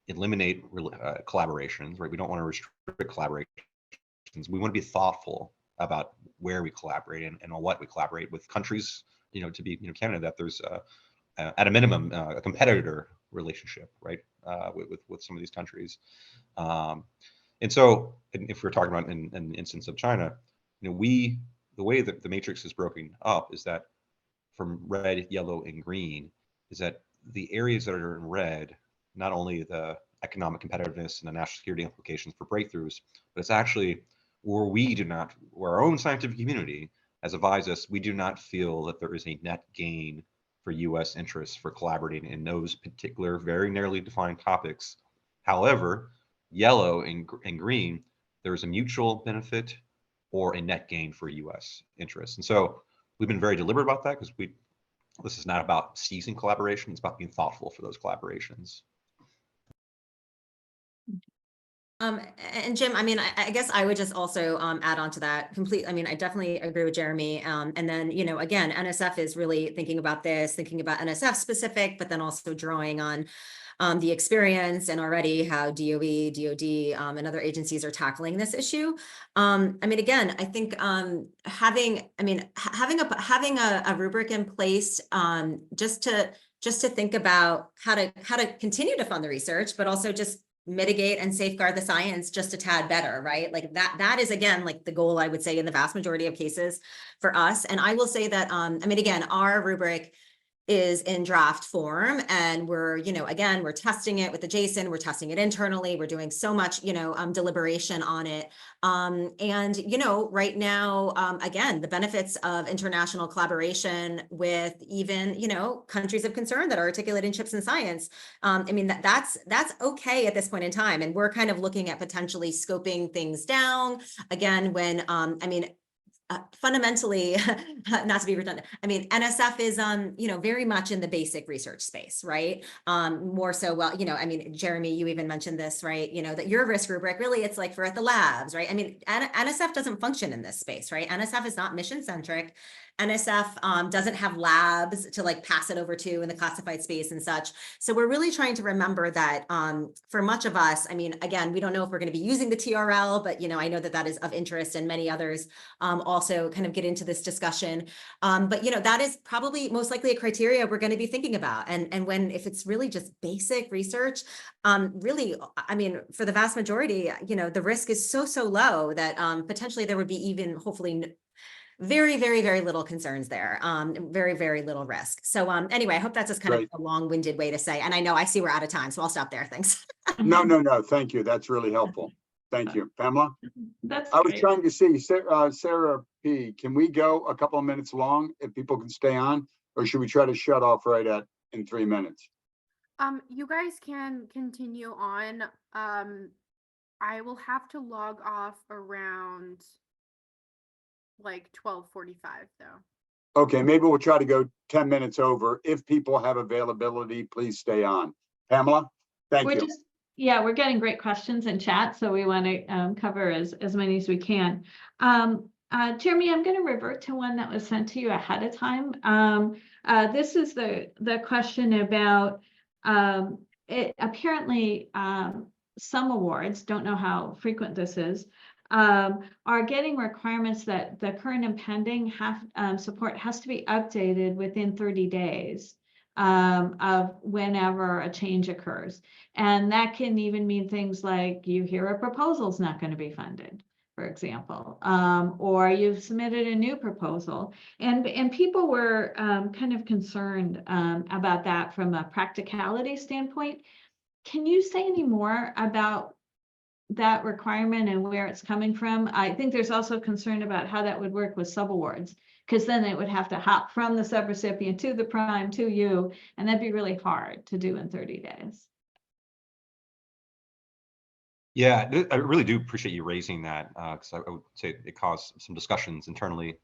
eliminate collaborations, right? We don't want to restrict collaborations. We want to be thoughtful about where we collaborate and on what we collaborate with countries, to be, candidate that there's at a minimum a competitor relationship, right, with some of these countries. And so, if we're talking about in the instance of China, the way that the matrix is broken up is that from red, yellow, and green is that the areas that are in red, not only the economic competitiveness and the national security implications for breakthroughs, but it's actually where our own scientific community has advised us, we do not feel that there is a net gain for U.S. interests for collaborating in those particular, very narrowly defined topics. However, yellow and green, there is a mutual benefit or a net gain for U.S. interests. And so we've been very deliberate about that because this is not about ceasing collaboration, it's about being thoughtful for those collaborations. And Jim, I guess I would just also add on to that I definitely agree with Jeremy. And then, again, NSF is really thinking about NSF specific, but then also drawing on the experience and already how DOE, DOD, and other agencies are tackling this issue. Again, I think having a rubric in place just to think about how to continue to fund the research, but also just mitigate and safeguard the science just a tad better, right? Like that is, again, like the goal, I would say, in the vast majority of cases for us. And I will say that, again, our rubric is in draft form, and we're, again, we're testing it with the JSON, we're testing it internally, we're doing so much, deliberation on it. And, right now, again, the benefits of international collaboration with even, countries of concern that are articulated in CHIPS and science. That's okay at this point in time. And we're kind of looking at potentially scoping things down again when, fundamentally, not to be redundant, NSF is, very much in the basic research space, right? More so, well, Jeremy, you even mentioned this, right? That your risk rubric, really, it's like for at the labs, right? NSF doesn't function in this space, right? NSF is not mission centric. NSF doesn't have labs to like pass it over to in the classified space and such. So we're really trying to remember that for much of us, again, we don't know if we're going to be using the TRL, but I know that is of interest, and many others also kind of get into this discussion. But that is probably most likely a criteria we're going to be thinking about. And if it's really just basic research, really, for the vast majority, the risk is so low that potentially there would be even hopefully very, very, very little concerns there. Very, very little risk. So anyway, I hope that's just kind of a long-winded way to say, and I know I see we're out of time, so I'll stop there. Thanks. No. Thank you. That's really helpful. Thank you. Pamela? I was trying to see, Sarah P., can we go a couple of minutes long if people can stay on, or should we try to shut off in 3 minutes? You guys can continue on. I will have to log off around like 12:45 though. Okay, maybe we'll try to go 10 minutes over. If people have availability, please stay on. Pamela, thank you. We're getting great questions in chat, so we want to cover as many as we can. Jeremy, I'm going to revert to one that was sent to you ahead of time. This is the question about it. Apparently, some awards, don't know how frequent this is, are getting requirements that the current and pending support has to be updated within 30 days of whenever a change occurs. And that can even mean things like you hear a proposal's not going to be funded. for example, or you've submitted a new proposal. And people were kind of concerned about that from a practicality standpoint. Can you say any more about that requirement and where it's coming from? I think there's also concern about how that would work with subawards, because then it would have to hop from the subrecipient to the prime to you, and that'd be really hard to do in 30 days. Yeah, I really do appreciate you raising that, because I would say it caused some discussions internally,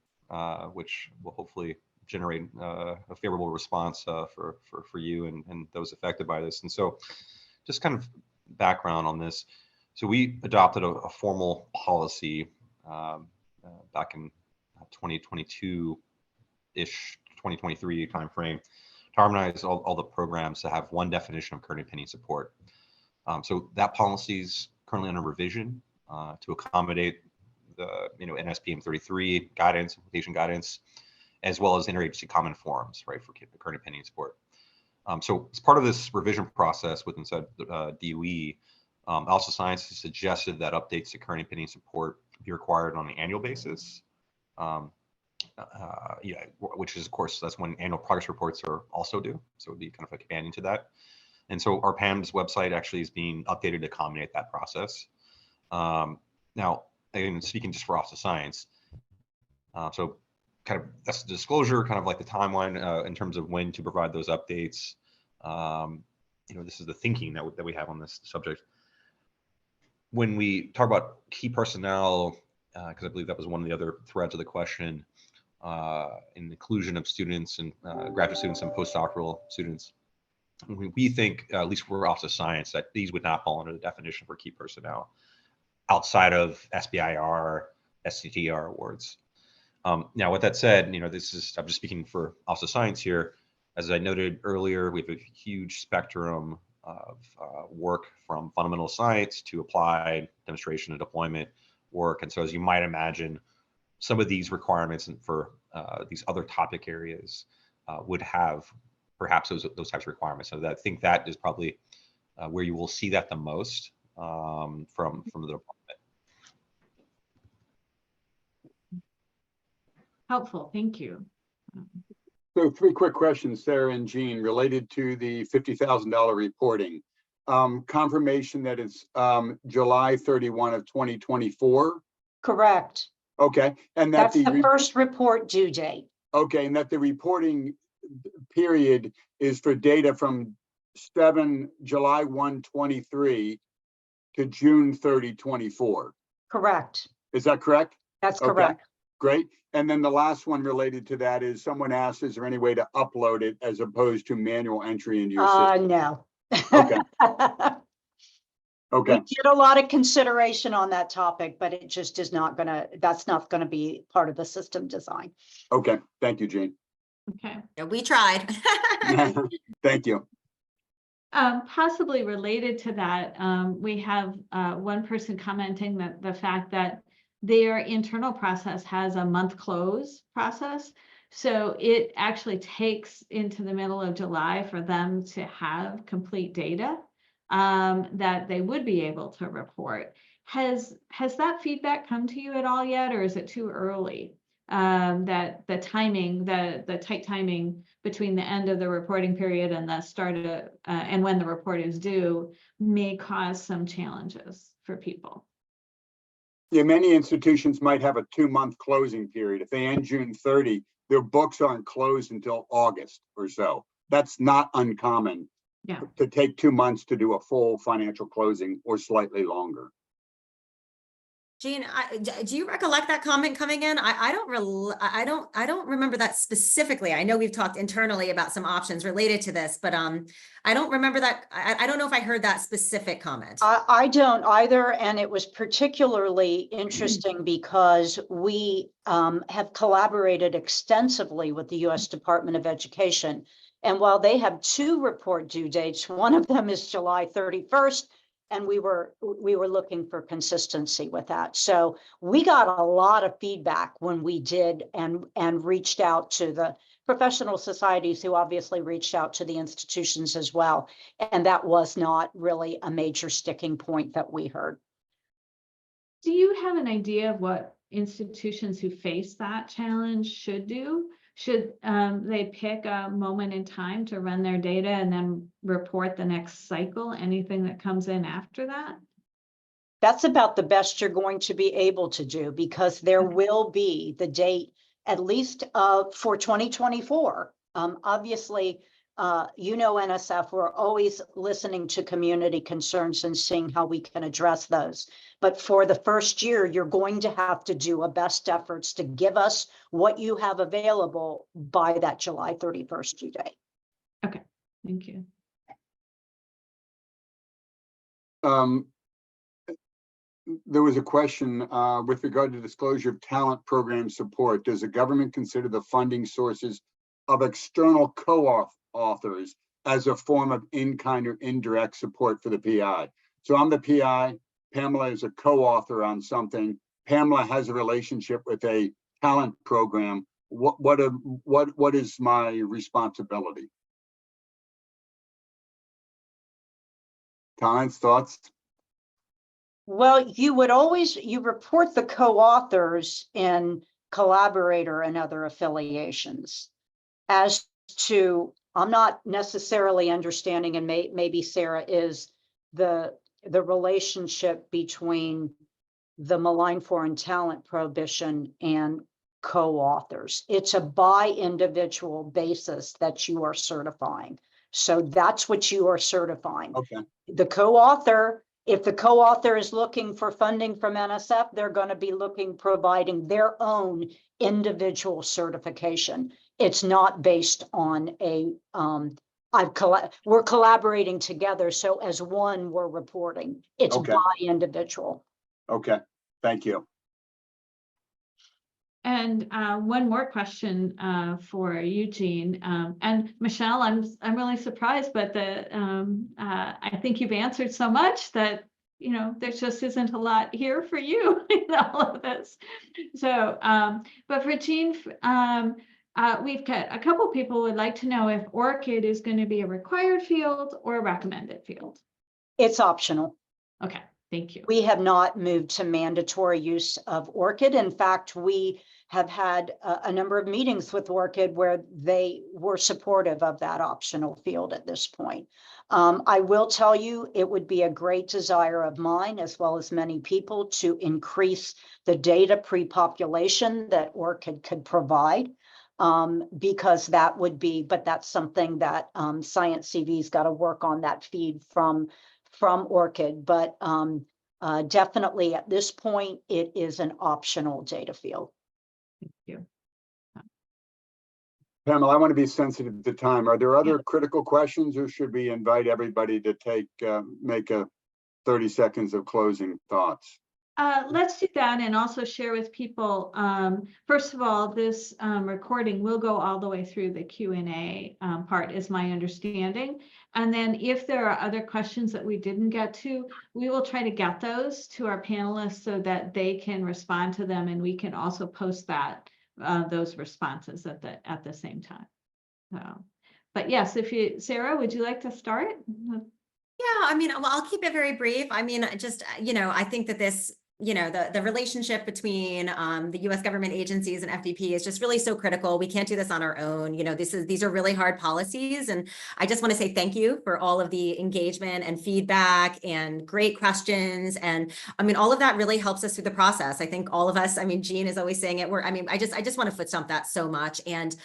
which will hopefully generate a favorable response for you and those affected by this. And so just kind of background on this. So we adopted a formal policy back in 2022-ish, 2023 timeframe to harmonize all the programs to have one definition of current and pending support. So that policy is currently under revision to accommodate the NSPM 33 guidance, implementation guidance, as well as interagency common forums, right, for current and pending support. So as part of this revision process within DOE, also Science has suggested that updates to current and pending support be required on an annual basis. Which is, of course, that's when annual progress reports are also due. So it would be kind of a companion to that. And so our PAM's website actually is being updated to accommodate that process. Now, again, speaking just for Office of Science, so kind of that's the disclosure, kind of like the timeline in terms of when to provide those updates. This is the thinking that we have on this subject. When we talk about key personnel, because I believe that was one of the other threads of the question, in inclusion of students and graduate students and postdoctoral students, we think, at least for Office of Science, that these would not fall under the definition for key personnel outside of SBIR, STTR awards. Now, with that said, I'm just speaking for Office of Science here. As I noted earlier, we have a huge spectrum of work from fundamental science to applied demonstration and deployment work. And so, as you might imagine, some of these requirements for these other topic areas would have perhaps those types of requirements. So I think that is probably where you will see that the most from the department. Helpful, thank you. So 3 quick questions, Sarah and Jean, related to the $50,000 reporting. Confirmation that it's July 31 of 2024. Correct. Okay, and that That's the first report due date. Okay, and that the reporting period is for data from July 1, 23 to June 30, 24. Correct. Is that correct? That's Okay, correct. great. And then the last one related to that is someone asked, is there any way to upload it as opposed to manual entry into your system? No. Okay. Okay. We did a lot of consideration on that topic, but it just is not that's not gonna be part of the system design. Okay, thank you, Jean. Okay. Yeah, we tried. Thank you. Possibly related to that, we have one person commenting that the fact that their internal process has a month close process. So it actually takes into the middle of July for them to have complete data that they would be able to report. Has that feedback come to you at all yet, or is it too early? That the timing, the tight timing between the end of the reporting period and the start of and when the report is due may cause some challenges for people. Yeah, many institutions might have a 2-month closing period. If they end June 30, their books aren't closed until August or so. That's not uncommon. Yeah. To take 2 months to do a full financial closing or slightly longer. Jean, do you recollect that comment coming in? I don't remember that specifically. I know we've talked internally about some options related to this, but I don't remember that. I don't know if I heard that specific comment. I don't either, and it was particularly interesting because we have collaborated extensively with the U.S. Department of Education, and while they have 2 report due dates, one of them is July 31st. And we were looking for consistency with that. So we got a lot of feedback when we did and reached out to the professional societies, who obviously reached out to the institutions as well. And that was not really a major sticking point that we heard. Do you have an idea of what institutions who face that challenge should do? Should they pick a moment in time to run their data and then report the next cycle, anything that comes in after that? That's about the best you're going to be able to do, because there will be the date, at least for 2024. Obviously, NSF, we're always listening to community concerns and seeing how we can address those. But for the first year, you're going to have to do a best efforts to give us what you have available by that July 31st due date. Okay, thank you. There was a question with regard to disclosure of talent program support. Does the government consider the funding sources of external co-authors as a form of in-kind or indirect support for the PI? So I'm the PI, Pamela is a co-author on something. Pamela has a relationship with a talent program. What is my responsibility? Comments, thoughts? Well, you report the co-authors in collaborator and other affiliations. As to, I'm not necessarily understanding, and maybe Sarah is, the relationship between the malign foreign talent prohibition and co-authors. It's a by individual basis that you are certifying. So that's what you are certifying. Okay. The co-author, if the co-author is looking for funding from NSF, they're going to be providing their own individual certification. It's not based on a, we're collaborating together. So as one, we're reporting. It's Okay. by individual. Okay, thank you. And one more question for Eugene and Michelle. I'm really surprised, but I think you've answered so much that there just isn't a lot here for you in all of this. So, but for Jean, we've got a couple people would like to know if ORCID is going to be a required field or a recommended field. It's optional. Okay. Thank you. We have not moved to mandatory use of ORCID. In fact, we have had a number of meetings with ORCID where they were supportive of that optional field at this point. I will tell you, it would be a great desire of mine, as well as many people, to increase the data pre-population that ORCID could provide. Because that would be, but that's something that Science CV's got to work on, that feed from ORCID, but definitely at this point, it is an optional data field. Thank you. Pamela, I want to be sensitive to time. Are there other critical questions, or should we invite everybody to make a 30 seconds of closing thoughts? Let's do that and also share with people. First of all, this recording will go all the way through the Q&A part, is my understanding. And then if there are other questions that we didn't get to, we will try to get those to our panelists so that they can respond to them, and we can also post those responses at the same time. So, but yes, Sarah, would you like to start? Yeah, I mean, well, I'll keep it very brief. I mean, just, I think that this, the relationship between the U.S. government agencies and FDP is just really so critical. We can't do this on our own. These are really hard policies. And I just want to say thank you for all of the engagement and feedback and great questions. And I mean, all of that really helps us through the process. I think all of us, I mean, Jean is always saying it. I just want to foot stomp that so much. And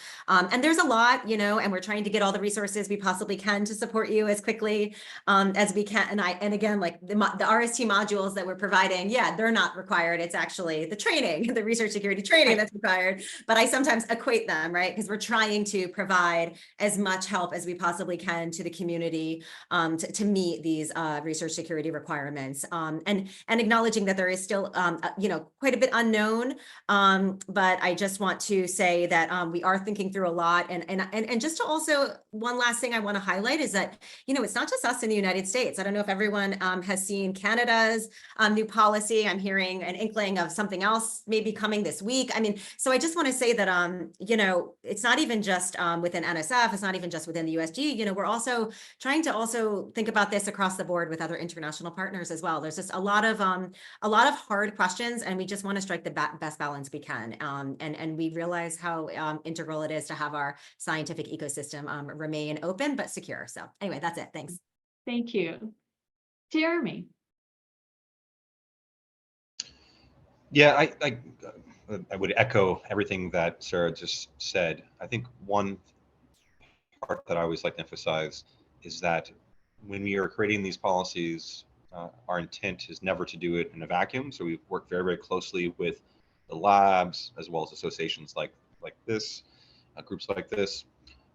there's a lot, and we're trying to get all the resources we possibly can to support you as quickly as we can. And again, like the RST modules that we're providing, yeah, they're not required. It's actually the training, the research security training that's required, but I sometimes equate them, right? Because we're trying to provide as much help as we possibly can to the community to meet these research security requirements, and acknowledging that there is still, quite a bit unknown. But I just want to say that we are thinking through a lot, and just to also, one last thing I want to highlight is that, it's not just us in the United States. I don't know if everyone has seen Canada's new policy. I'm I'm hearing an inkling of something else maybe coming this week. I mean, so I just want to say that, you know, it's not even just within NSF, it's not even just within the USG, you know, we're also trying to also think about this across the board with other international partners as well. There's just a lot of hard questions, and we just want to strike the best balance we can. And we realize how integral it is to have our scientific ecosystem remain open but secure. So anyway, that's it. Thanks. Thank you. Jeremy. Yeah, I would echo everything that Sarah just said. I think one part that I always like to emphasize is that when we are creating these policies, our intent is never to do it in a vacuum. So we work very, very closely with the labs as well as associations like this, groups like this.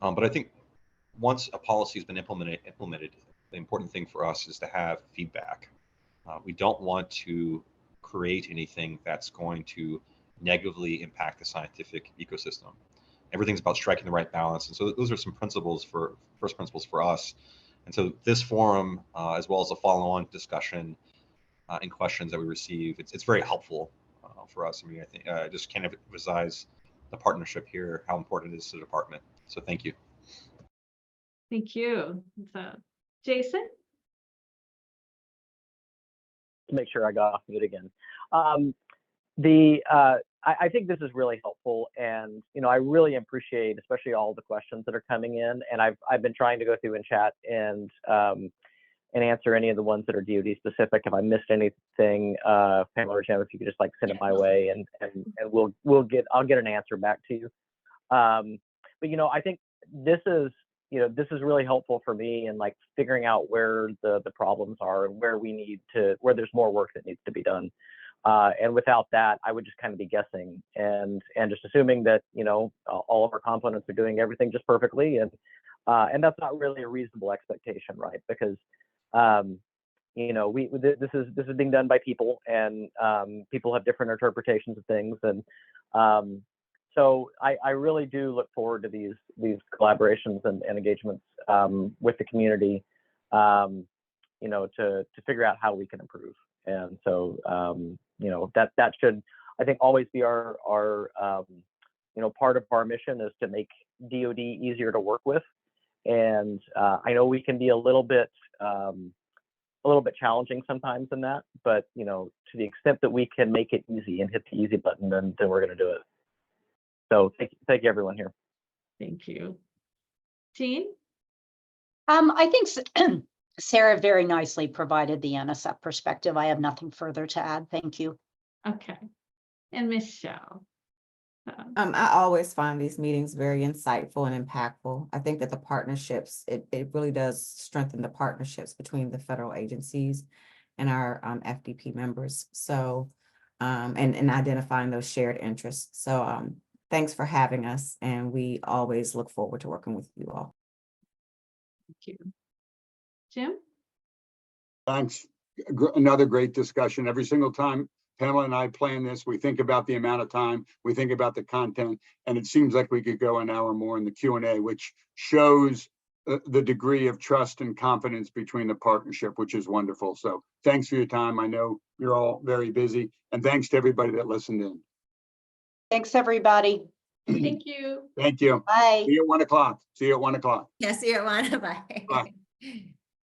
But I think once a policy has been implemented, the important thing for us is to have feedback. We don't want to create anything that's going to negatively impact the scientific ecosystem. Everything's about striking the right balance. And so those are some first principles for us. And so this forum, as well as the follow-on discussion and questions that we receive, it's very helpful for us. I mean, I think I just can't emphasize the partnership here, how important it is to the department. So thank you. Thank you. So, Jason? To make sure I got off mute again. I think this is really helpful, and you know, I really appreciate especially all the questions that are coming in, and I've been trying to go through and chat and answer any of the ones that are DoD specific. If I missed anything, Pamela or Jim, if you could just like send it my way, and I'll get an answer back to you. But you know, I think this is really helpful for me in like figuring out where the problems are and where where there's more work that needs to be done. And without that, I would just kind of be guessing and just assuming that, you know, all of our components are doing everything just perfectly. And that's not really a reasonable expectation, right? Because, you know, this is being done by people, and people have different interpretations of things. And so I really do look forward to these collaborations and engagements with the community, you know, to figure out how we can improve. And so, you know, that should, I think, always be our you know, part of our mission is to make DoD easier to work with. And I know we can be a little bit challenging sometimes in that, but you know, to the extent that we can make it easy and hit the easy button, then we're going to do it. So thank you everyone here. Thank you. Jean? I think Sarah very nicely provided the NSF perspective. I have nothing further to add. Thank you. Okay. And Michelle? I always find these meetings very insightful and impactful. I think that the partnerships, it really does strengthen the partnerships between the federal agencies and our FDP members. So, and identifying those shared interests. So thanks for having us, and we always look forward to working with you all. Thank you. Jim? Thanks. Another great discussion. Every single time Pamela and I plan this, we think about the amount of time, we think about the content, and it seems like we could go an hour more in the Q&A, which shows the degree of trust and confidence between the partnership, which is wonderful. So thanks for your time. I know you're all very busy, and thanks to everybody that listened in. Thanks, everybody. Thank you. Thank you. Bye. See you at 1 o'clock. See you at 1 o'clock. Yeah, see you at 1. Bye. Bye.